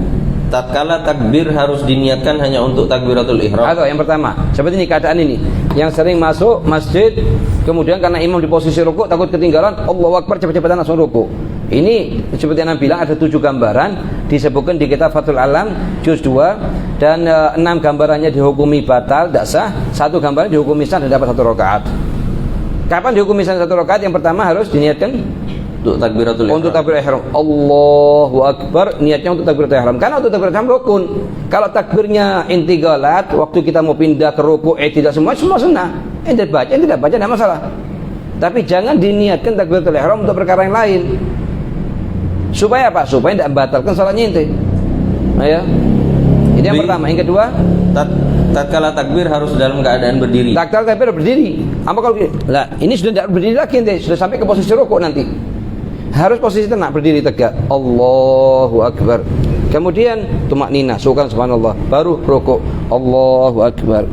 S3: tatkala takbir harus diniatkan hanya untuk takbiratul ihram.
S2: Atau yang pertama, seperti ini keadaan ini, yang sering masuk masjid kemudian karena imam di posisi rukuk takut ketinggalan, Allahu akbar, cepat-cepatan langsung rukuk. Ini seperti yang bilang ada 7 gambaran disebutkan di kitab Fathul Alam juz 2, dan 6 gambarannya dihukumi batal, tidak sah, 1 gambaran dihukumi sah dan dapat 1 rakaat. Kapan dihukumi sah 1 rakaat? Yang pertama harus diniatkan
S3: untuk takbiratul ihram.
S2: Untuk takbiratul ihram, Allahu akbar, niatnya untuk takbiratul ihram. Karena untuk takbiratul ihram rukun. Kalau takbirnya intigalat, waktu kita mau pindah ke rukuk, tidak semua sunnah. Ente baca, tidak baca, tidak masalah. Tapi jangan diniatkan takbiratul ihram untuk perkara yang lain. Supaya apa? Supaya tidak membatalkan salatnya ente. Nah, ya. Ini yang pertama. Yang kedua,
S3: tatkala takbir harus dalam keadaan berdiri.
S2: tatkala takbir berdiri. Apa kalau lah ini sudah tidak berdiri lagi ente, sudah sampai ke posisi rukuk nanti. Harus posisi tenang, berdiri tegak. Allahu akbar. Kemudian tumakninah, subhanallah, baru rukuk. Allahu akbar.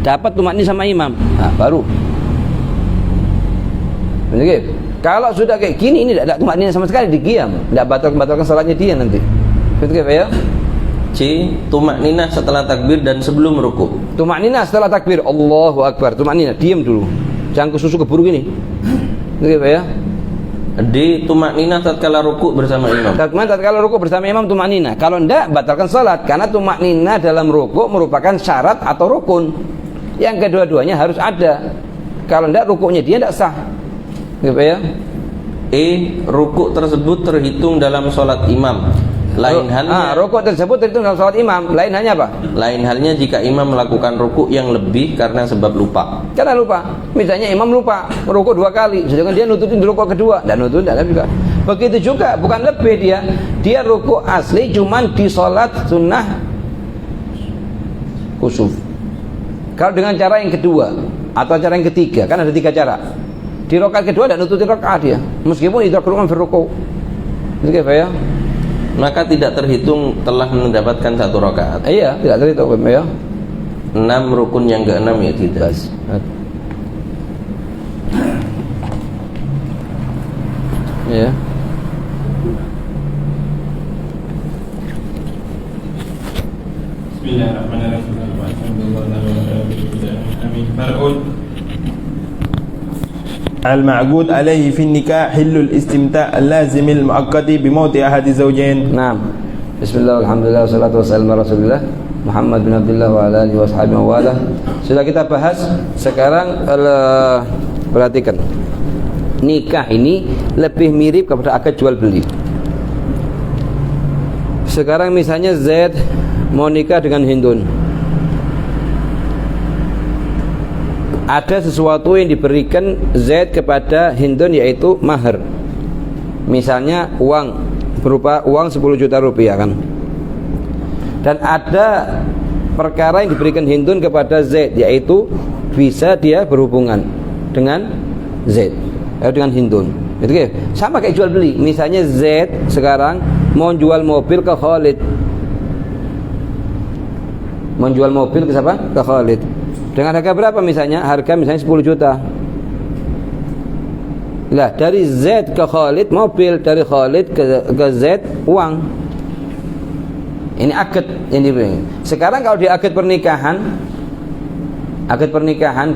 S2: Dapat tumakninah sama imam. Nah, baru. Begitu. Kalau sudah kayak gini, ini tidak tumakninah sama sekali, digiam, tidak batalkan salatnya dia nanti. Begitu ya?
S3: C. Tumakninah setelah takbir dan sebelum rukuk.
S2: Tumakninah setelah takbir, Allahu akbar, tumakninah, diam dulu, jangan kesusu keburu gini. Begitu ya?
S3: D. Tumakninah tatkala rukuk bersama imam.
S2: Tatkala rukuk bersama imam tumakninah. Kalau tidak, batalkan salat, karena tumakninah dalam rukuk merupakan syarat atau rukun. Yang kedua-duanya harus ada. Kalau tidak, rukuknya dia tidak sah. Gitu ya.
S3: E. Rukuk tersebut terhitung dalam salat imam. Lain halnya
S2: rukuk tersebut terhitung dalam salat imam. Lain halnya apa?
S3: Lain halnya jika imam melakukan rukuk yang lebih karena sebab lupa.
S2: Karena lupa. Misalnya imam lupa rukuk 2 kali, sedangkan dia nututin di rukuk kedua, dan nututin tidak juga. Begitu juga, bukan lebih dia rukuk asli cuman di salat sunnah khusuf. Kalau dengan cara yang kedua atau cara yang ketiga, kan ada 3 cara. Di rakaat kedua tidak nututin rakaat dia, meskipun idrak rukun fi rukuk. Gitu ya.
S3: Maka tidak terhitung telah mendapatkan 1 rakaat.
S2: Iya, tidak terhitung ya.
S3: 6 rukun yang ke-6 ya tidak.
S2: Ya.
S4: Bismillahirrahmanirrahim. Amin. Far'un المعقود عليه في النكاح حل الاستمتاع اللازم المؤقت بموت أحد الزوجين.
S2: Naam. Bismillah, alhamdulillah, wassalatu wassalamu ala Rasulillah Muhammad bin Abdullah wa ala alihi washabihi wa wala. Sudah kita bahas. Sekarang perhatikan. Nikah ini lebih mirip kepada akad jual beli. Sekarang misalnya Zaid mau nikah dengan Hindun. Ada sesuatu yang diberikan Zaid kepada Hindun, yaitu mahar. Misalnya uang, berupa uang 10 juta rupiah kan. Dan ada perkara yang diberikan Hindun kepada Zaid, yaitu bisa dia berhubungan dengan Zaid, dengan Hindun. Itu kan sama kayak jual beli. Misalnya Zaid sekarang mau jual mobil ke Khalid. Menjual mobil ke siapa? Ke Khalid. Dengan harga berapa misalnya? Harga misalnya 10 juta. Lah, dari Zaid ke Khalid mobil, dari Khalid ke Zaid uang. Ini akad yang diberi. Sekarang kalau di akad pernikahan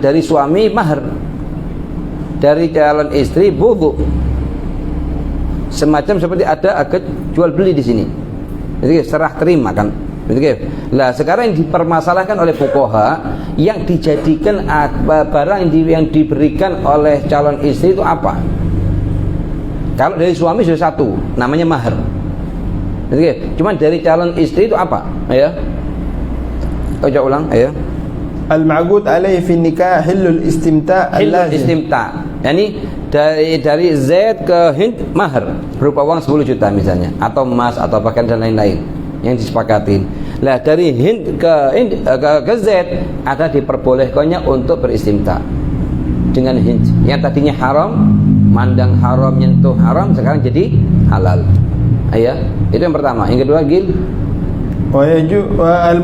S2: dari suami mahar, dari calon istri bubu. Semacam seperti ada akad jual beli di sini. Jadi serah terima kan. Lah sekarang yang dipermasalahkan oleh fuqaha, yang dijadikan barang yang diberikan oleh calon istri itu apa? Kalau dari suami sudah satu, namanya mahar. Cuman dari calon istri itu apa? Ya. Coba ulang, ya.
S4: Al-ma'qud alaihi fi nikah hillul istimta'
S2: Hillul istimta'. Yani dari Zaid ke Hind mahar berupa uang 10 juta misalnya, atau emas atau pakaian dan lain-lain yang disepakatin. Lah dari Hind ke Zaid ada diperbolehkannya untuk beristimta dengan Hind. Yang tadinya haram, mandang haram, nyentuh haram, sekarang jadi halal. Ya, itu yang pertama. Yang kedua, Gil,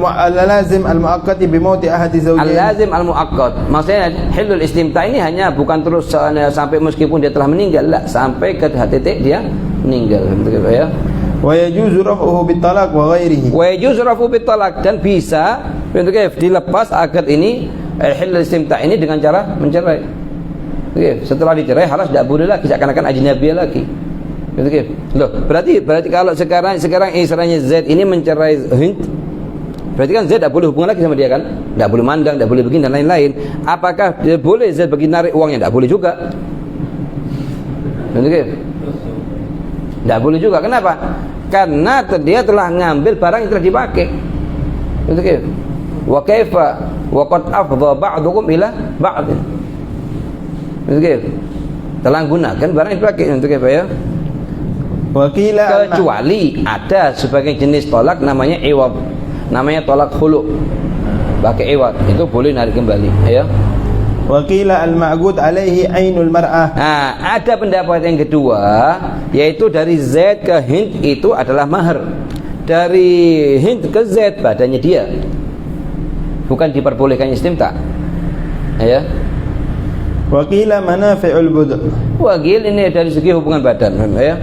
S4: al-lazim al-muaqqat bi mauti ahadi zawjain.
S2: Al-lazim al-muaqqat. Maksudnya hilul istimta ini hanya bukan terus sampai meskipun dia telah meninggal, lah, sampai ke titik dia meninggal, begitu ya.
S4: Wa yajuzu raf'uhu bitalaq wa ghairihi.
S2: Wa yajuzu raf'uhu bitalaq, dan bisa dilepas akad ini hilul istimta ini dengan cara mencerai. Setelah dicerai halas, tidak boleh lagi, seakan-akan ajnabiyah lagi. Loh, berarti kalau sekarang istilahnya Zaid ini mencerai Hind, berarti kan Zaid tidak boleh hubungan lagi sama dia kan? Tidak boleh mandang, tidak boleh begini dan lain-lain. Apakah dia boleh Zaid bagi narik uangnya? Tidak boleh juga. Tidak boleh juga. Kenapa? Karena dia telah ngambil barang yang telah dipakai. Wa kaifa wa qad afdha ba'dukum ila ba'd. Telah gunakan barang yang dipakai. Ya. Kecuali ada sebagai jenis tolak namanya iwad, namanya tolak khulu, pakai iwad, itu boleh narik kembali, ya.
S4: Wakila al-ma'qud alaihi ainul mar'ah.
S2: Nah, ada pendapat yang kedua, yaitu dari Zaid ke Hind itu adalah mahar. Dari Hind ke Zaid badannya dia, bukan diperbolehkan istimta, ya.
S4: Wakila manafi'ul bud'.
S2: Wakil ini dari segi hubungan badan, ya.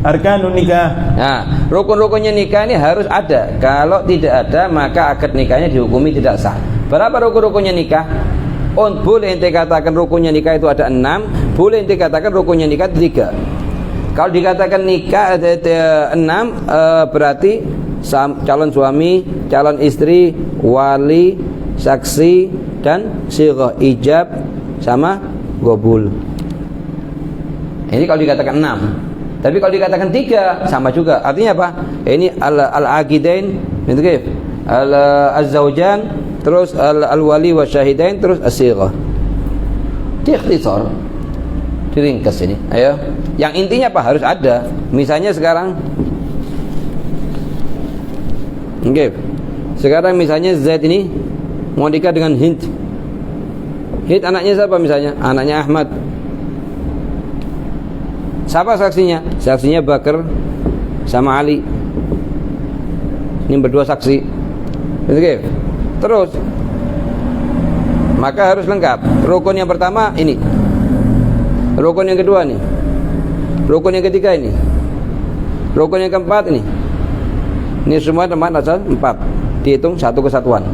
S4: Arkanun nikah.
S2: Nah, rukun-rukunnya nikah ini harus ada. Kalau tidak ada, maka akad nikahnya dihukumi tidak sah. Berapa rukun-rukunnya nikah? Boleh ente katakan rukunnya nikah itu ada 6, boleh ente katakan rukunnya nikah 3. Kalau dikatakan nikah ada 6, berarti calon suami, calon istri, wali, saksi, dan sighah, ijab sama gobul. Ini kalau dikatakan 6. Tapi kalau dikatakan 3 sama juga. Artinya apa? Ini al-aqidain, al-zawjan, terus al-wali wa syahidain, terus as-sighah. Ikhtisar. Diringkas ini. Ayo. Yang intinya apa? Harus ada. Misalnya sekarang sekarang misalnya Zaid ini mau nikah dengan Hind. Hind anaknya siapa misalnya? Anaknya Ahmad. Siapa saksinya? Saksinya Bakar sama Ali. Ini berdua saksi. Terus maka harus lengkap. Rukun yang pertama ini. Rukun yang kedua nih. Rukun yang ketiga ini. Rukun yang keempat ini. Ini semua teman asal 4. dihitung satu kesatuan.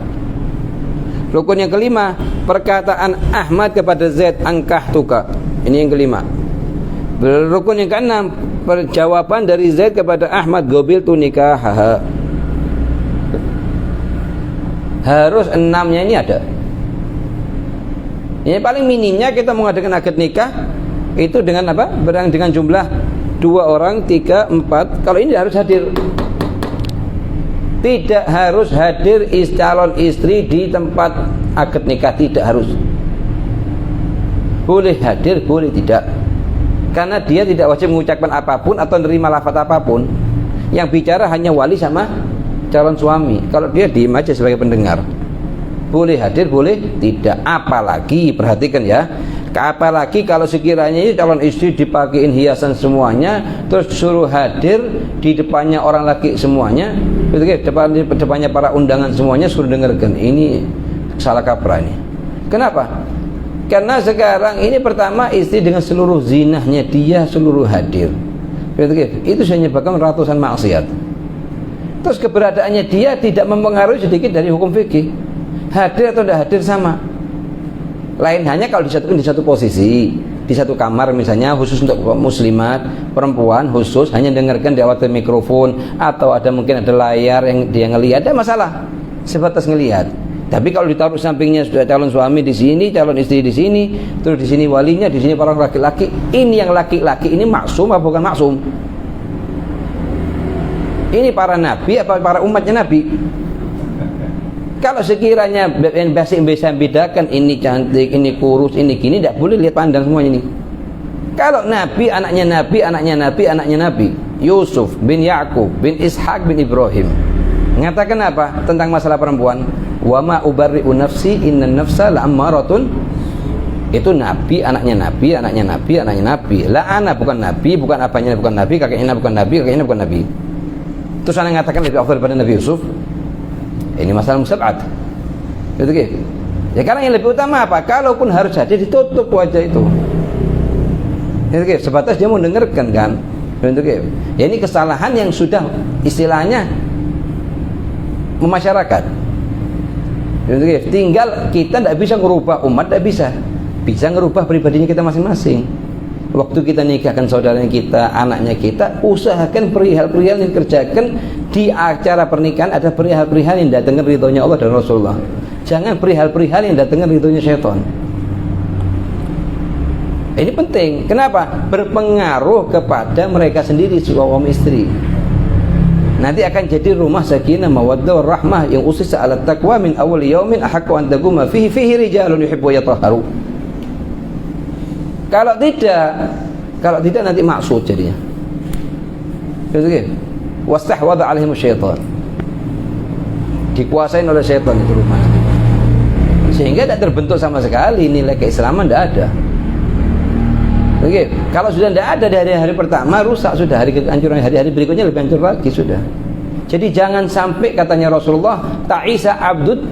S2: Rukun yang kelima, perkataan Ahmad kepada Zaid, angkahtuka. Ini yang kelima. Rukun yang keenam, jawaban dari Zaid kepada Ahmad, gobiltu nikahaha. Harus enamnya ini ada. Ini paling minimnya kita mengadakan akad nikah itu dengan apa? Dengan jumlah 2 orang, 3, 4. Kalau ini harus hadir. Tidak harus hadir calon istri di tempat akad nikah, tidak harus. Boleh hadir, boleh tidak. Karena dia tidak wajib mengucapkan apapun atau menerima lafaz apapun. Yang bicara hanya wali sama calon suami. Kalau dia diem aja sebagai pendengar. Boleh hadir, boleh tidak. Apalagi, perhatikan ya, apalagi kalau sekiranya ini calon istri dipakein hiasan semuanya, terus suruh hadir di depannya orang laki semuanya, depannya para undangan semuanya, suruh dengarkan. Ini salah kaprah ini. Kenapa? Karena sekarang ini pertama istri dengan seluruh zinahnya dia seluruh hadir. Itu sudah menyebabkan ratusan maksiat. Terus keberadaannya dia tidak mempengaruhi sedikit dari hukum fikih. Hadir atau tidak hadir sama. Lain hanya kalau disatukan di satu posisi, di satu kamar misalnya khusus untuk muslimat, perempuan khusus hanya dengarkan lewat mikrofon, atau ada mungkin ada layar yang dia ngelihat, ada masalah sebatas ngelihat. Tapi kalau ditaruh sampingnya sudah calon suami di sini, calon istri di sini, terus di sini walinya, di sini para laki-laki, ini yang laki-laki ini maksum apa bukan maksum? Ini para nabi apa para umatnya nabi? Kalau sekiranya bisa bedakan ini cantik, ini kurus, ini gini, tidak boleh lihat pandang semuanya ini. Kalau nabi, anaknya nabi, anaknya nabi, anaknya nabi, Yusuf bin Yakub bin Ishak bin Ibrahim, mengatakan apa tentang masalah perempuan? Wa ma ubarri'u nafsi innan nafsa la'ammaratun. Itu nabi, anaknya nabi, anaknya nabi, anaknya nabi. La ana bukan nabi, bukan apanya bukan nabi, kakeknya bukan nabi, kakeknya bukan nabi. Terus ana mengatakan lebih afdal daripada Nabi Yusuf. Ini masalah musab'at. Gitu gitu. Ya karena yang lebih utama apa? Kalaupun harus hadir, ditutup wajah itu. Gitu gitu. Sebatas dia mau dengarkan kan. Gitu gitu. Ya ini kesalahan yang sudah istilahnya memasyarakat. Gitu gitu. Tinggal kita tidak bisa merubah umat, tidak bisa. Bisa merubah pribadinya kita masing-masing. Waktu kita nikahkan saudaranya kita, anaknya kita, usahakan perihal-perihal yang dikerjakan di acara pernikahan ada perihal-perihal yang datangkan ridhonya Allah dan Rasulullah. Jangan perihal-perihal yang datangkan ridhonya syaitan. Ini penting. Kenapa? Berpengaruh kepada mereka sendiri suami istri. Nanti akan jadi rumah sakinah mawaddah warahmah yang usisa ala taqwa min awal yaumin ahaqqu an taquma fihi rijalun yuhibbu yatahharu. Kalau tidak nanti maksud jadinya. Gitu. Wastahwadha alaihim syaitan. Dikuasain oleh syaitan itu rumah. Sehingga tidak terbentuk sama sekali nilai keislaman, tidak ada. Gitu. Kalau sudah tidak ada dari hari pertama, rusak sudah. Hari kehancuran, hari-hari berikutnya lebih hancur lagi sudah. Jadi jangan sampai katanya Rasulullah, ta'isa abdud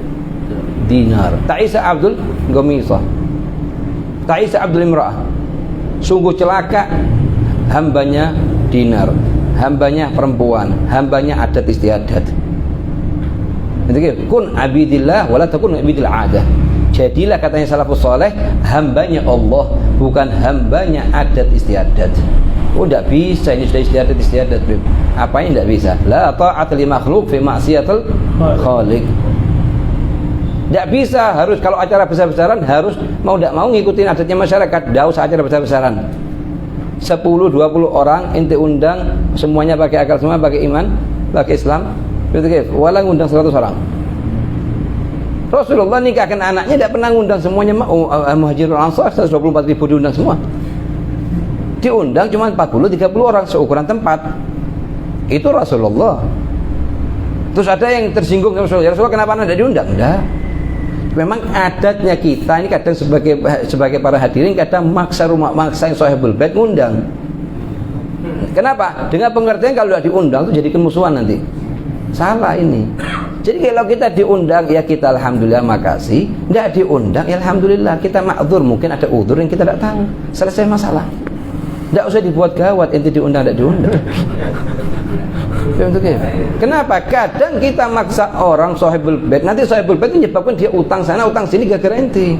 S2: dinar, ta'isa abdul gomisah, ta'isa abdul imra'ah. Sungguh celaka hambanya dinar, hambanya perempuan, hambanya adat istiadat. Kun abidillah wala takun abidil adah. Jadilah katanya salafus saleh hambanya Allah, bukan hambanya adat istiadat. Oh tidak bisa, ini sudah istiadat. Apa yang tidak bisa? La ta'ata li makhluk fi ma'siyatil khaliq. Tidak bisa, harus kalau acara besar-besaran harus mau tidak mau ngikutin adatnya masyarakat. Tidak usah acara besar-besaran. 10-20 orang ente undang, semuanya pakai akal, semua pakai iman, pakai Islam. Walau undang 100 orang. Rasulullah nikahkan anaknya tidak pernah undang semuanya. Muhajirul Ansar 124.000 diundang semua. Diundang cuma 40-30 orang seukuran tempat. Itu Rasulullah. Terus ada yang tersinggung Rasulullah. Ya Rasulullah, kenapa anda tidak diundang? Tidak. Memang adatnya kita ini kadang sebagai para hadirin kadang maksa yang sahibul bait ngundang. Kenapa? Dengan pengertian kalau tidak diundang itu jadi kemusuhan nanti. Salah ini. Jadi kalau kita diundang ya kita alhamdulillah makasih. Tidak diundang ya alhamdulillah kita ma'dzur, mungkin ada udzur yang kita tidak tahu. Selesai masalah. Tidak usah dibuat gawat ente diundang tidak diundang. Kenapa? Kadang kita maksa orang sahibul bait, nanti sahibul bait menyebabkan dia utang sana utang sini gara-gara ente.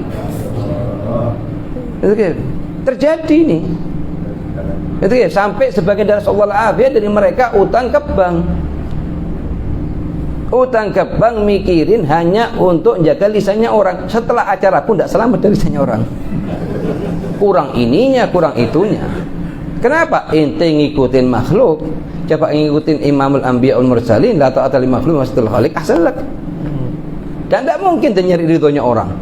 S2: Terjadi nih. Sampai sebagian dari Allah afiyah dari mereka utang ke bank. Utang ke bank mikirin hanya untuk jaga lisannya orang. Setelah acara pun tidak selamat dari lisannya orang. Kurang ininya, kurang itunya. Kenapa? Ente ngikutin makhluk. Coba ngikutin Imamul Anbiya wal Mursalin, la ta'ata li makhluk wastul khaliq ahsanlak. Dan tidak mungkin dia nyari ridhonya orang.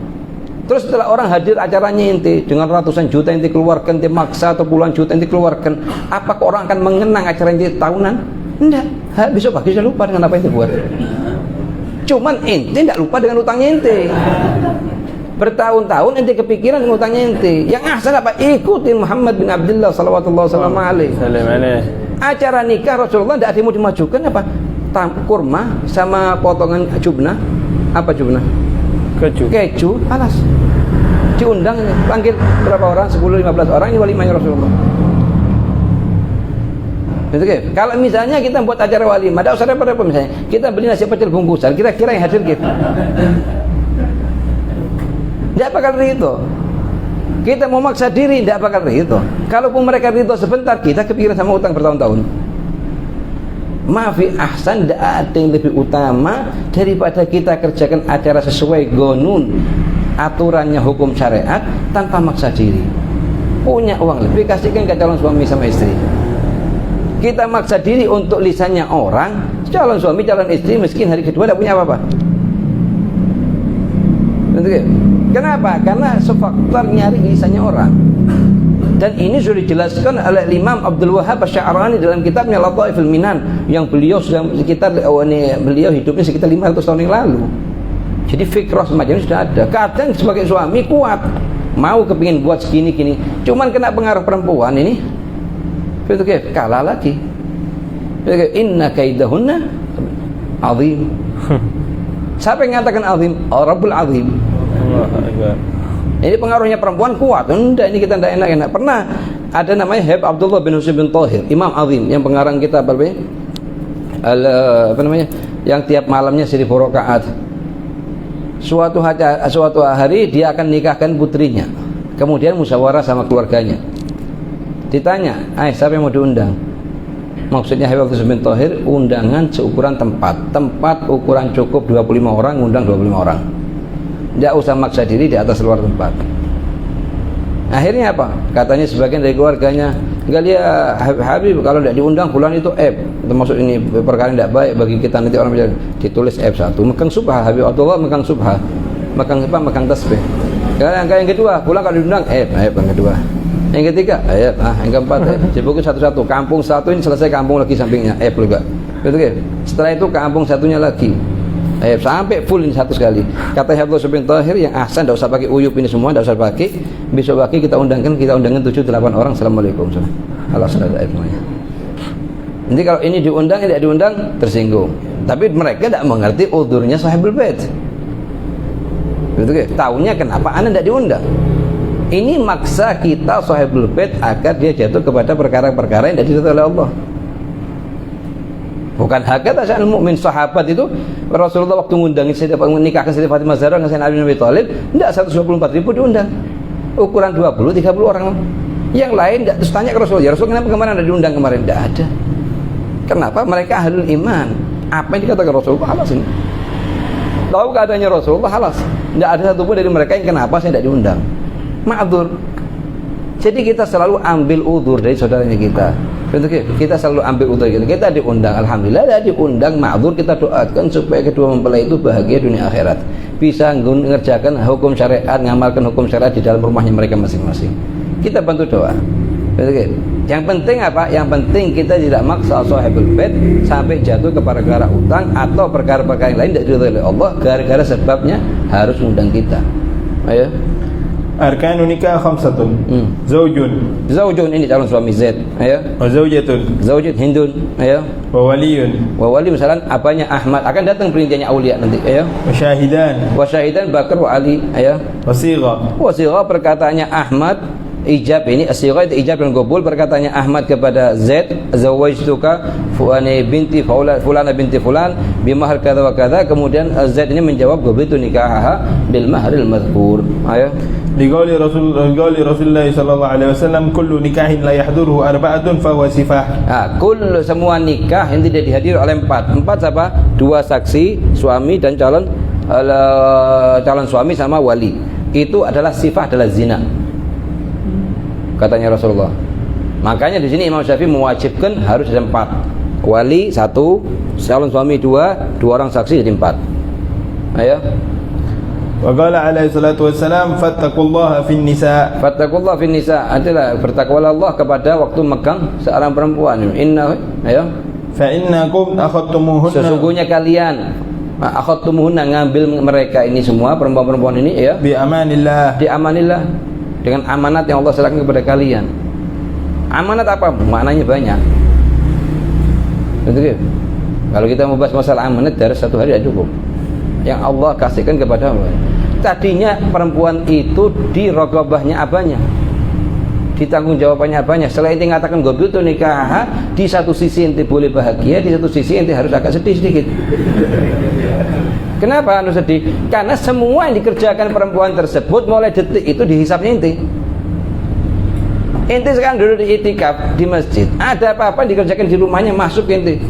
S2: Terus setelah orang hadir acaranya ente dengan ratusan juta ente keluarkan, ente maksa atau puluhan juta ente keluarkan, apakah orang akan mengenang acara ente tahunan? Enggak. Besok pagi sudah lupa dengan apa yang ente buat. Cuman ente tidak lupa dengan utangnya ente. Bertahun-tahun ente kepikiran dengan utangnya ente. Yang ahsan apa? Ikutin Muhammad bin Abdullah sallallahu alaihi wasallam. Acara nikah Rasulullah tidak ada yang mau dimajukan apa? Kurma sama potongan jubnah. Apa jubnah? Keju. Alas. Diundang, panggil berapa orang? 10-15 orang, ini walimahnya Rasulullah. Kalau misalnya kita buat acara walimah, ada usah repot-repot misalnya. Kita beli nasi pecel bungkusan, kira-kira yang hadir gitu. Tidak bakal ridho. Kita mau maksa diri, tidak bakal ridho. Kalaupun mereka ridho sebentar, kita kepikiran sama utang bertahun-tahun. Maafi ahsan, tidak ada yang lebih utama daripada kita kerjakan acara sesuai gonun aturannya hukum syariat tanpa maksa diri. Punya uang lebih, kasihkan ke calon suami sama istri. Kita maksa diri untuk lisannya orang, calon suami, calon istri miskin hari kedua tidak punya apa-apa. Kenapa? Karena sefaktor nyari lisannya orang. Dan ini sudah dijelaskan oleh Imam Abdul Wahhab Asy-Sya'rani dalam kitabnya Lataiful Minan, yang beliau sudah sekitar beliau hidupnya sekitar 500 tahun yang lalu. Jadi fikrah semacam ini sudah ada. Kadang sebagai suami kuat, mau kepingin buat segini-gini, cuman kena pengaruh perempuan ini, kalah lagi. Inna kaidahunna azim. Siapa yang mengatakan azim? Rabbul azim. Ini pengaruhnya perempuan kuat. Enggak, ini kita tidak enak-enak. Pernah ada namanya Habib Abdullah bin Husain bin Thahir, Imam Azim, yang pengarang kitab apa namanya? Yang tiap malamnya 1000 rakaat. Suatu hari dia akan nikahkan putrinya. Kemudian musyawarah sama keluarganya. Ditanya, siapa yang mau diundang? Maksudnya Habib Abdullah bin Thahir, undangan seukuran tempat. Tempat ukuran cukup 25 orang, undang 25 orang. Tidak usah maksa diri di atas luar tempat. Akhirnya apa? Katanya sebagian dari keluarganya, enggak dia Habib kalau tidak diundang bulan itu termasuk ini perkara tidak baik bagi kita, nanti orang bisa ditulis F1. Megang subha, Habib Abdullah megang subha, megang tasbih. Yang kedua, pulang kalau diundang yang kedua. Yang ketiga, yang keempat, dibuku satu-satu. Kampung satu ini selesai, kampung lagi sampingnya juga. Setelah itu kampung satunya lagi. Sampai full ini satu sekali. Kata Habib bin Thahir, yang ahsan tidak usah pakai uyup ini semua, tidak usah pakai. Besok pagi kita undangkan 7-8 orang. Assalamualaikum. Nanti kalau ini diundang, tidak diundang, tersinggung. Tapi mereka tidak mengerti udhurnya sahibul bait. Tahunya kenapa Anda tidak diundang. Ini maksa kita sahibul bait agar dia jatuh kepada perkara-perkara yang tidak diridhoi oleh Allah. Bukan hakata sya'nul mukmin. Sahabat itu Rasulullah waktu ngundangin nikahkan Siti Fatimah Zahra dengan Sayyidina Ali bin Abi Thalib, enggak 124.000 diundang. Ukuran 20-30 orang. Yang lain enggak, terus tanya ke Rasul, "Ya Rasul, kenapa kemarin ada diundang kemarin?" Enggak ada. Kenapa? Mereka ahlul iman. Apa yang dikatakan Rasulullah halas ini. Tahu keadaannya Rasulullah halas. Enggak ada satupun dari mereka yang kenapa saya tidak diundang. Ma'dzur. Jadi kita selalu ambil udzur dari saudaranya kita. Kita selalu ambil udzur kita diundang, alhamdulillah diundang, ma'dzur, kita doakan supaya kedua mempelai itu bahagia dunia akhirat, bisa mengerjakan hukum syariat, ngamalkan hukum syariat di dalam rumahnya mereka masing-masing. Kita bantu doa. Yang penting apa? Yang penting kita tidak maksa sahibul bait sampai jatuh ke perkara utang atau perkara-perkara yang lain tidak diridhoi oleh Allah gara-gara sebabnya harus undang kita. Ayo.
S4: Arkanun nikah khamsatun. Zaujun
S2: ini calon suami Zaid. Ayo.
S4: Wa zaujatun.
S2: Zaujat Hindun. Ayo.
S4: Wa waliyun.
S2: Wa wali misalnya apanya Ahmad, akan datang perinciannya aulia nanti. Ayo.
S4: Wa syahidan.
S2: Wa syahidan Bakar wa Ali. Ayo.
S4: Wa sigha.
S2: Wa sigha perkataannya Ahmad, ijab ini as-sighah itu ijab dan qabul. Perkataannya Ahmad kepada Zaid, zawajtuka binti fulana binti fulan bimahar kadza wa kadza. Kemudian Zaid ini menjawab qabitu nikahaha bil mahril madhkur. Ayo.
S4: Liqauli Rasulullah sallallahu alaihi wasallam kullu nikahin la yahduruhu arba'atun fa huwa sifah.
S2: Kullu semua nikah yang tidak dihadiri oleh empat siapa? 2 saksi, suami dan calon suami sama wali. Itu adalah sifah, adalah zina. Katanya Rasulullah. Makanya di sini Imam Syafi'i mewajibkan harus ada 4. Wali 1, calon suami 2 orang saksi jadi 4. Ayo.
S4: Wa qala alaihi salatu wassalam fattaqullaha fin nisa.
S2: Fattaqullaha fin nisa adalah bertakwalah Allah kepada waktu megang seorang perempuan. Ayo.
S4: Fa innakum akhadtumuhunna.
S2: Sesungguhnya kalian akhadtumuhunna ngambil mereka ini semua perempuan-perempuan ini ya.
S4: Bi amanillah.
S2: Di amanillah dengan amanat yang Allah serahkan kepada kalian. Amanat apa? Maknanya banyak. Betul. Kalau kita mau bahas masalah amanat dari 1 hari tidak cukup. Yang Allah kasihkan kepada Allah. Tadinya perempuan itu di raqabahnya apanya? Di tanggung jawabannya apanya? Selain ente mengatakan gobitu nikah, di satu sisi ente boleh bahagia, di satu sisi ente harus agak sedih sedikit. Kenapa harus sedih? Karena semua yang dikerjakan perempuan tersebut mulai detik itu dihisapnya ente. Ente sekarang duduk di itikaf di masjid, ada apa-apa dikerjakan di rumahnya masuk ente.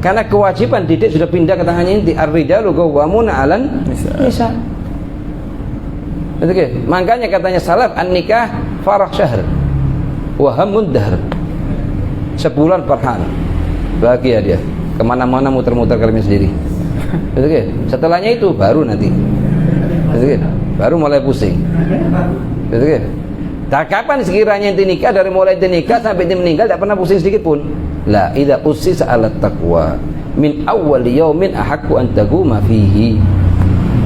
S2: Karena kewajiban didik sudah pindah ke tangannya inti. Ar-rijalu qawwamuna 'alan nisa. Betul. Makanya katanya salaf an-nikah farah syahr wa hamud dahr. Sebulan perhan. Bahagia dia. Kemana-mana muter-muter karirnya sendiri. Betul. Setelahnya itu baru nanti. Betul. Baru mulai pusing. Betul. Tak kapan sekiranya inti nikah, dari mulai inti nikah sampai inti meninggal tidak pernah pusing sedikit pun. La idza ussisa 'ala taqwa min awwal yaumin ahaqqu an taquma fihi.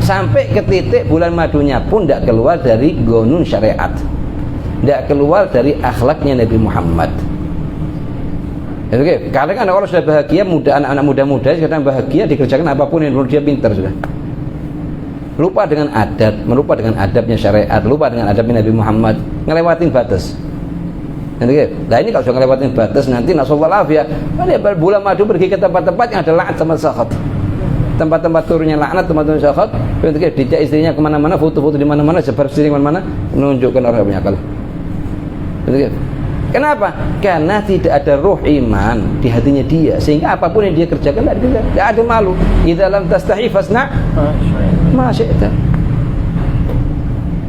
S2: Sampai ke titik bulan madunya pun tidak keluar dari gonun syariat, tidak keluar dari akhlaknya Nabi Muhammad. Oke, karena kan kalau sudah bahagia, anak-anak muda-muda sekarang bahagia dikerjakan apapun yang menurut dia pintar sudah. Lupa dengan adat, melupa dengan adabnya syariat, lupa dengan adabnya Nabi Muhammad, ngelewatin batas. Nah ini kalau sudah ngelewatin batas nanti nasallallahu alaihi wasallam bulan madu pergi ke tempat-tempat yang ada laknat sama sakhat, tempat-tempat turunnya laknat, tempat-tempat sakhat. Ketika dijak istrinya kemana-mana, foto-foto di mana-mana, sebar sering mana-mana, menunjukkan orang punya akal. Kenapa? Karena tidak ada ruh iman di hatinya dia, sehingga apapun yang dia kerjakan tidak ada malu. Idza lam tastahi fasna ma syi'ta.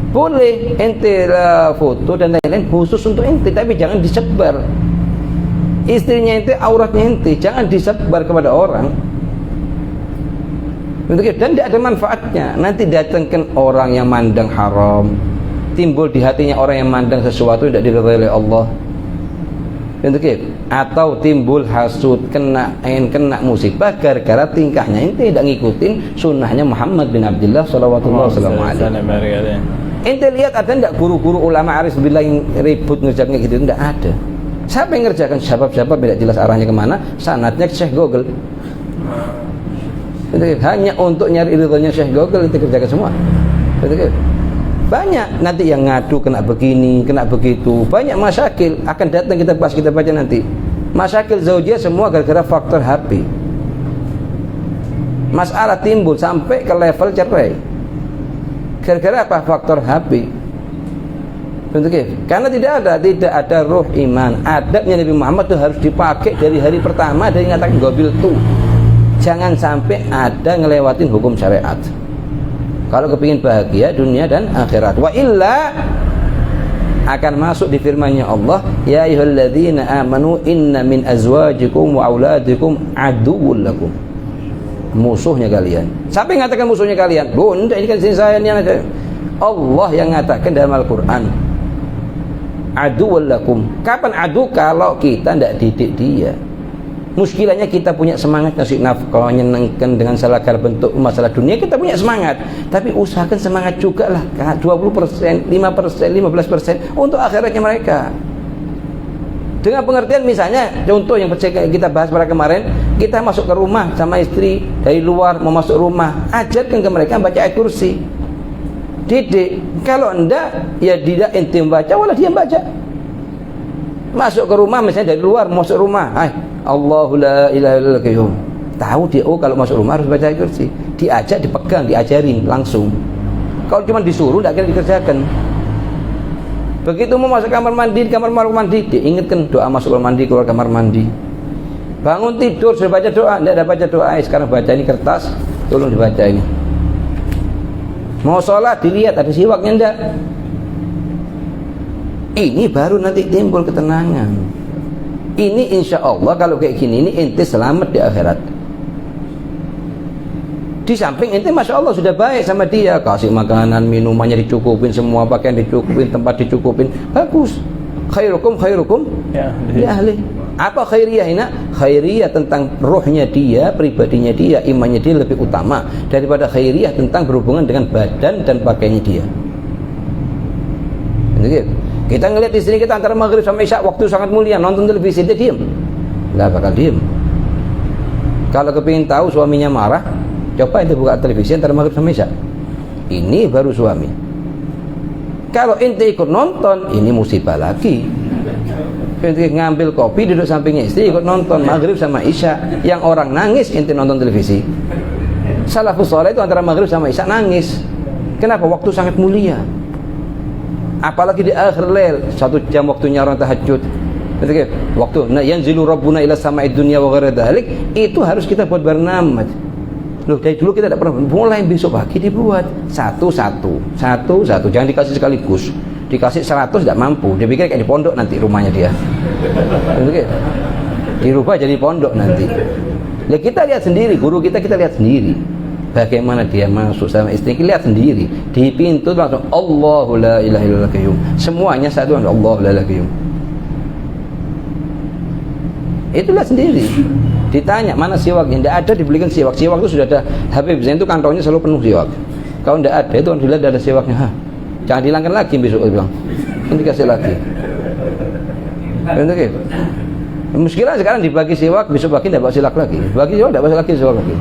S2: Boleh ente foto dan lain-lain khusus untuk ente, tapi jangan disebar. Istrinya ente, auratnya ente, jangan disebar kepada orang. Dan tidak ada manfaatnya. Nanti datangkan orang yang mandang haram, timbul di hatinya orang yang mandang sesuatu tidak diridhai oleh Allah. Atau timbul hasud, kena musibah gara-gara tingkahnya ente tidak ngikutin sunnahnya Muhammad bin Abdullah sallallahu alaihi wasallam. Ente lihat ada enggak guru-guru ulama arif billah yang ribut ngerjakan kayak gitu? Enggak ada. Siapa yang ngerjakan? Syabab-syabab tidak jelas arahnya kemana, sanadnya Syekh Google. Hanya untuk nyari ridhonya Syekh Google itu kerjakan semua. Banyak nanti yang ngadu kena begini, kena begitu. Banyak masyakil akan datang, kita bahas, kita baca nanti. Masyakil zaujiyah semua gara-gara faktor HP. Masalah timbul sampai ke level cerai. Gara-gara apa? Faktor HP. Karena tidak ada ruh iman. Adabnya Nabi Muhammad itu harus dipakai dari hari pertama, dari ngatakan gobil tu. Jangan sampai ada ngelewatin hukum syariat. Kalau kepingin bahagia dunia dan akhirat, wa illa akan masuk di firman-Nya Allah, ya ayyuhalladzina amanu inna min azwajikum wa auladikum aduwwul lakum. Musuhnya kalian. Siapa yang mengatakan musuhnya kalian? Bunda, ini kan saya yang Allah yang mengatakan dalam Al-Qur'an. Aduwwul lakum. Kapan adu? Kalau kita tidak didik dia. Muskilahnya kita punya semangat ngasih nafkah, nyenengkan dengan segala bentuk masalah dunia, kita punya semangat. Tapi usahakan semangat juga lah 20%, 5%, 15% untuk akhiratnya mereka. Dengan pengertian misalnya, contoh yang kita bahas pada kemarin, kita masuk ke rumah sama istri dari luar, mau masuk rumah, ajarkan ke mereka baca ayat kursi. didik. Kalau enggak, ya tidak ente membaca, wala dia baca. Masuk ke rumah misalnya dari luar, masuk rumah, Allahu la ilaha illallah qayyum. Tahu dia, oh kalau masuk rumah harus baca kursi. Diajak, dipegang, diajarin langsung. Kalau cuma disuruh, tidak akan dikerjakan. Begitu mau masuk kamar mandi, diingatkan doa masuk kamar mandi, keluar kamar mandi. Bangun tidur sudah baca doa, tidak ada baca doa. Sekarang baca ini kertas, tolong dibaca ini. Mau sholat dilihat ada siwaknya enggak. Ini baru nanti timbul ketenangan. Ini insya Allah kalau kayak gini ini ente selamat di akhirat. Di samping ente masya Allah sudah baik sama dia, kasih makanan, minumannya dicukupin, semua pakaian dicukupin, tempat dicukupin, bagus. Khairukum ya ahli. Apa khairiyah ini? Khairiyah tentang rohnya dia, pribadinya dia, imannya dia lebih utama daripada khairiyah tentang berhubungan dengan badan dan pakaiannya dia. Gitu. Kita ngelihat istri kita antara maghrib sampai isya, waktu sangat mulia, nonton televisi, dia diam, nggak bakal diam. Kalau kepingin tahu suaminya marah, coba ente buka televisi antara maghrib sampai isya. Ini baru suami. Kalau ente ikut nonton, ini musibah lagi. Ente ngambil kopi duduk sampingnya istri ikut nonton maghrib sama isya, yang orang nangis ente nonton televisi. Salafus saleh itu antara maghrib sama isya nangis. Kenapa? Waktu sangat mulia. Apalagi di akhir lail, 1 jam waktunya orang tahajud. Waktu yanzilu rabbuna ila sama'id dunya wa ghairi dzalik, itu harus kita buat barnamaj. Loh, dari dulu kita tidak pernah, mulai besok pagi dibuat satu-satu, jangan dikasih sekaligus. Dikasih 100 tidak mampu, dia pikir kayak di pondok nanti rumahnya dia. Dirubah jadi pondok nanti. Ya kita lihat sendiri, guru kita lihat sendiri. Bagaimana dia masuk sama istri, kita lihat sendiri. Di pintu langsung Allahu la ilaha illallah qayyum. Semuanya satu, Allahu la ilaha qayyum. Itulah sendiri. Ditanya mana siwaknya, tidak ada, dibelikan siwak. Siwak itu sudah ada, Habib Zain itu kantongnya selalu penuh siwak. Kalau tidak ada, itu alhamdulillah ada siwaknya. Jangan dihilangkan lagi besok, dia bilang. Ini dikasih lagi. Betul. Muskilah sekarang dibagi siwak, besok pagi tidak bawa siwak lagi. Bagi siwak tidak bawa lagi siwak lagi.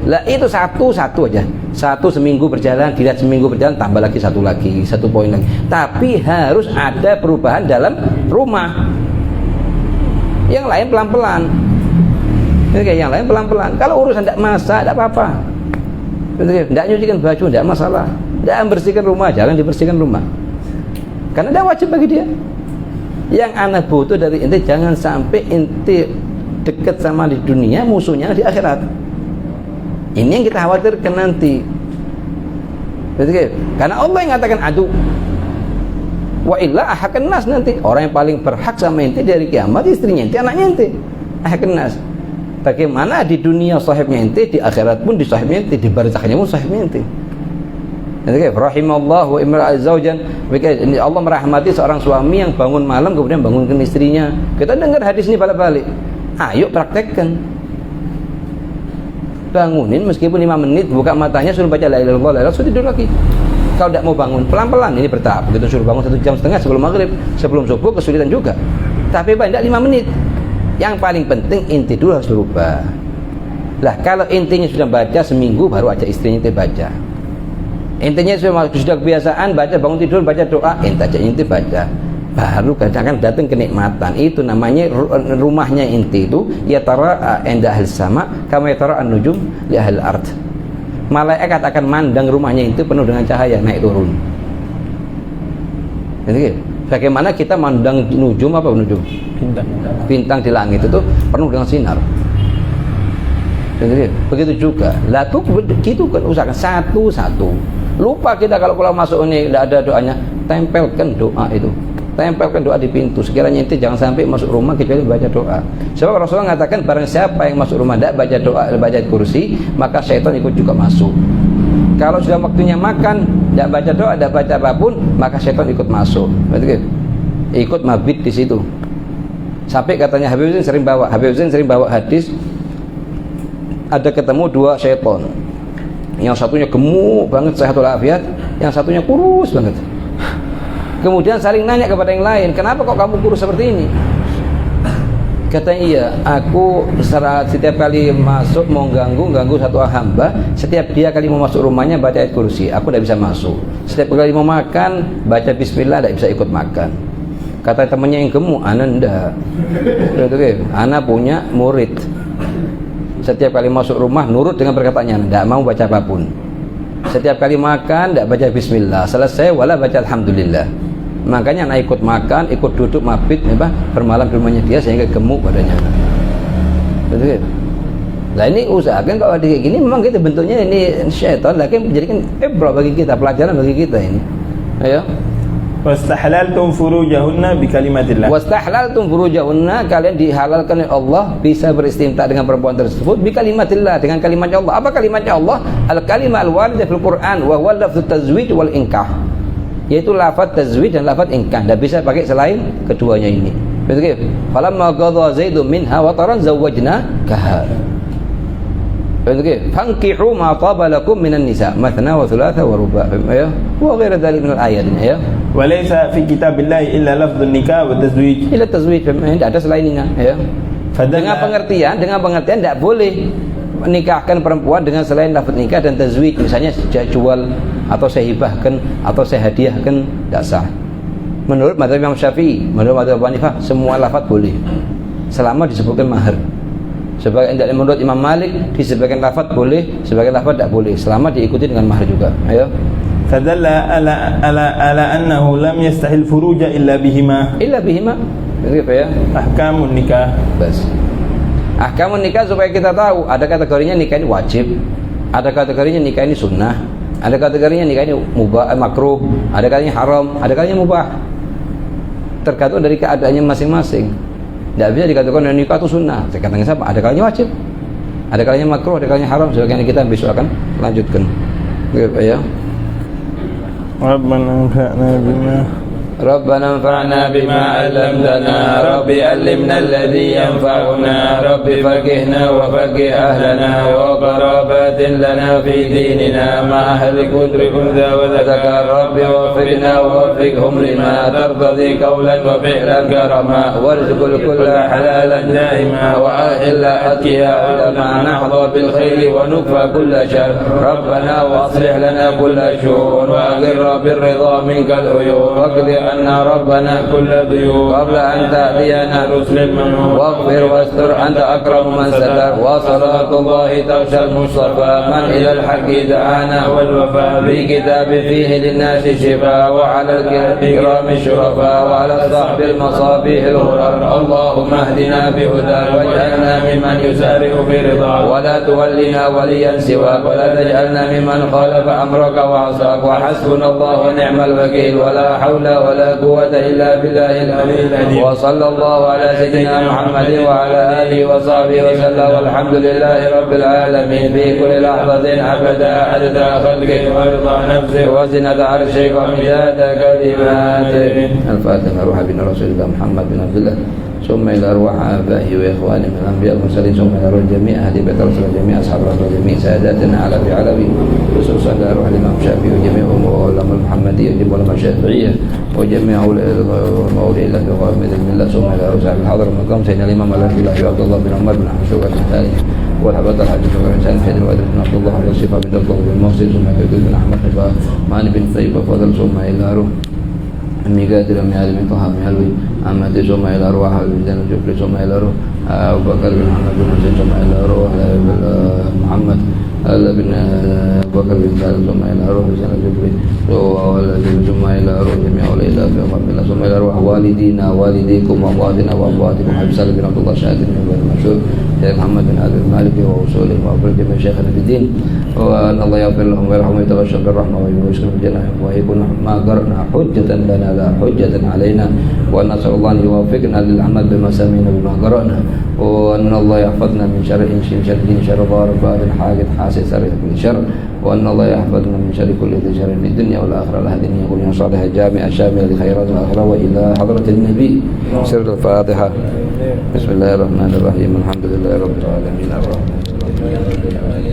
S2: Lah itu satu aja. Satu seminggu berjalan, dilihat seminggu berjalan, tambah lagi 1 poin lagi. Tapi harus ada perubahan dalam rumah. Yang lain pelan-pelan. Yang lain pelan-pelan. Kalau urusan tidak masak, tidak apa-apa. Tidak nyucikan baju, tidak masalah. Tidak membersihkan rumah, jangan dibersihkan rumah. Karena tidak wajib bagi dia. Yang anak butuh dari ente, jangan sampai ente dekat sama di dunia, musuhnya di akhirat. Ini yang kita khawatirkan nanti. Karena Allah yang mengatakan adu. Wa illa ahakan nas, nanti orang yang paling berhak sama ente dari kiamat istrinya ente, anaknya ente. Ahakan nas. Bagaimana di dunia sahibnya ente, di akhirat pun di sahibnya ente, di barzakhnya pun sahibnya ente. Rahimallahu wa imra'az zaujan. Allah merahmati seorang suami yang bangun malam kemudian bangunkan istrinya. Kita dengar hadis ini balik-balik. Ayo praktekkan. Bangunin meskipun 5 menit, buka matanya suruh baca la ilaha illallah, langsung tidur lagi. Kalau tidak mau bangun, pelan-pelan, ini bertahap. Begitu suruh bangun 1,5 jam sebelum maghrib, sebelum subuh kesulitan juga. Tapi banyak 5 menit. Yang paling penting inti dulu harus berubah. Lah kalau intinya sudah baca seminggu, baru aja istrinya baca. Intinya sudah kebiasaan baca, bangun tidur baca doa, inti baca, baru kadang-kadang datang kenikmatan. Itu namanya rumahnya inti itu ya tara inda ahli sama kama tara an-nujum li ahli ard. Malaikat akan mandang rumahnya itu penuh dengan cahaya naik turun. Jadi bagaimana kita mandang nujum, apa nujum? Bintang di langit itu penuh dengan sinar. Jadi begitu juga. Lah tuh gitu kan, usahakan satu-satu. Lupa kita kalau masuk ini tidak ada doanya, tempelkan doa itu. Tempelkan doa di pintu. Sekiranya ente jangan sampai masuk rumah kecuali baca doa. Sebab Rasulullah mengatakan barang siapa yang masuk rumah tidak baca doa, baca kursi, maka syaitan ikut juga masuk. Kalau sudah waktunya makan, tidak baca doa, tidak baca apapun, maka syaitan ikut masuk. Berarti ikut mabit di situ. Sampai katanya Habib Zain sering bawa hadis, ada ketemu 2 syaitan. Yang satunya gemuk banget sehat walafiat, yang satunya kurus banget. Kemudian saling nanya kepada yang lain, kenapa kok kamu kurus seperti ini? Katanya iya, aku setiap kali masuk mau ganggu satu hamba, setiap dia kali mau masuk rumahnya baca ayat kursi, aku tidak bisa masuk. Setiap kali mau makan baca bismillah, tidak bisa ikut makan. Kata temannya yang gemuk, ana ndak. Ana punya murid. Setiap kali masuk rumah nurut dengan perkataannya, tidak mau baca apapun. Setiap kali makan tidak baca bismillah, selesai wala baca alhamdulillah. Makanya anak ikut makan, ikut duduk mabit, bermalam di rumahnya dia sehingga gemuk badannya. Betul. Nah ini usahakan kalau kayak gini memang kita bentuknya ini syaitan, tapi menjadikan ibrah bagi kita, pelajaran bagi kita ini. Ayo.
S4: Wastahlaltum furujahunna bi kalimatillah.
S2: Wastahlaltum furujahunna, kalian dihalalkan oleh Allah bisa beristimta dengan perempuan tersebut bi kalimatillah, dengan kalimatnya Allah. Apa kalimatnya Allah? Al-kalimah al-waridah fil Quran wa huwa lafdz tazwij wal inkah. Yaitu lafaz tazwij dan lafaz inkah. Tidak bisa pakai selain keduanya ini. Betul? Falamma qadha Zaidun minha wataran zawwajnakaha. Betul? Fankihu ma taba lakum minan nisa mathna wa thulatha wa ruba'. Ya. Wa ghairu dzalik min al-ayat ya.
S4: Walaysa fi kitabillahi illa lafdhun nikah wa tazwij.
S2: Illa tazwij, tidak ada selainnya ya. Dengan pengertian tidak boleh menikahkan perempuan dengan selain lafaz nikah dan tazwij, misalnya saya jual atau saya hibahkan atau saya hadiahkan, tidak sah. Menurut mazhab Imam Syafi'i, menurut mazhab Abu Hanifah, semua lafaz boleh selama disebutkan mahar. Menurut Imam Malik, disebutkan lafaz boleh, sebagian lafaz tidak boleh selama diikuti dengan mahar juga. Ayo.
S4: Fadalla ala annahu lam yastahil furuja illa bihima.
S2: Illa bihima. Begitu ya.
S4: Ahkamun nikah.
S2: Bas. Ahkamun nikah supaya kita tahu ada kategorinya nikah ini wajib, ada kategorinya nikah ini sunnah, ada kategorinya nikah ini mubah, makruh, ada kategorinya haram, ada kategorinya mubah. Tergantung dari keadaannya masing-masing. Tidak bisa dikatakan nikah itu sunnah. Saya katakan siapa? Ada kalanya wajib, ada kalanya makruh, ada kalanya haram. Sebagaimana kita besok akan lanjutkan. Begitu ya.
S3: ربنا انفعنا بما علمتنا رب علمنا الذي ينفعنا رب فقهنا وفقه أهلنا وقرابات لنا في ديننا مع أهل كدر أنثى وذكر رب وفقنا ووفقهم لما ترتضي قولا وفعلا كرما وارزق الكل حلالا دائما وأهل أتقياء لما نحظى بالخير ونكفى كل شر ربنا واصلح لنا كل شؤون وأقر بالرضا منك العيون واقضي أن ربنا كل ضيوف قبل أن تأتينا رسل المنون واغفر واستر أنت أكرم من ستر وصلاة الله تغشى المصطفى من إلى الحق دعانا والوفاء بكتاب فيه للناس شفاء وعلى الكرام الشرفاء وعلى الصحب المصابيح الغرر اللهم اهدنا بهداك واجعلنا ممن يسارع في رضاك ولا تولنا وليا سواك ولا تجعلنا ممن خالف أمرك وعصاك وحسبنا الله ونعم الوكيل ولا حول ولا قوة إلا بالله العلي العظيم وصلى الله على سيدنا محمد وعلى آله وصحبه وسلم والحمد لله رب العالمين في كل لحظة أبدا عدد خلقه ورضا نفسه وزنة عرشه ومداد كلماته الفاتحة روح بنا رسول الله محمد بن عبد الله ثم إلى أرواح آبائه وإخوانه من الأنبياء والمرسلين ثم إلى روح جميع أهل بيت الرسول جميع أصحاب الرسول جميع ساداتنا على في علوي خصوصا إلى أرواح الإمام الشافعي وجميع العلماء المحمدية والعلماء الشافعية وجميع المولين له بقوامد الملة ثم إلى روح صاحب الحضر المقام سيدنا الإمام الأنبياء عبد الله بن عمر بن حمد بن حسان والحبط الحديث بن حسان بن وادر بن عبد الله بن صفة بن عبد الله بن محسن ثم إلى بن أحمد بن مالك بن طيب وفضل ثم إلى روح المقادر من عالم طه من علوي أحمد ثم إلى أرواح الوجدان الجبري ثم إلى روح أبو بكر بن محمد بن حسين ثم إلى روح محمد بن أبو بكر بن سالم ثم إلى روح الوجدان الجبري ثم إلى روح جميع أولي الله في أمر الله ثم إلى روح والدينا والديكم وأمواتنا وأمواتكم حبيب سالم بن عبد الله شاهد بن المشهور شيخ محمد بن عبد المالك وأصوله وأفضل جميع شيخنا في الدين وأن الله يغفر لهم ويرحمهم ويتبشر بالرحمة ويسكن في الجنة ويكون ما قرأنا حجة لنا لا حجة علينا وأن نسأل الله أن يوفقنا للعمل بما سمعنا بما قرأنا وأن الله يحفظنا من شر إنس من شر دين شر ضارب باطل حاقد حاسد سر كل شر وأن الله يحفظنا من شر كل ذي شر في الدنيا والآخرة الهدنية يكون صالح الجامع الشامل لخيرات الآخرة وإلى حضرة النبي سر الفاتحة بسم الله الرحمن الرحيم الحمد لله رب العالمين الرحمن الرحيم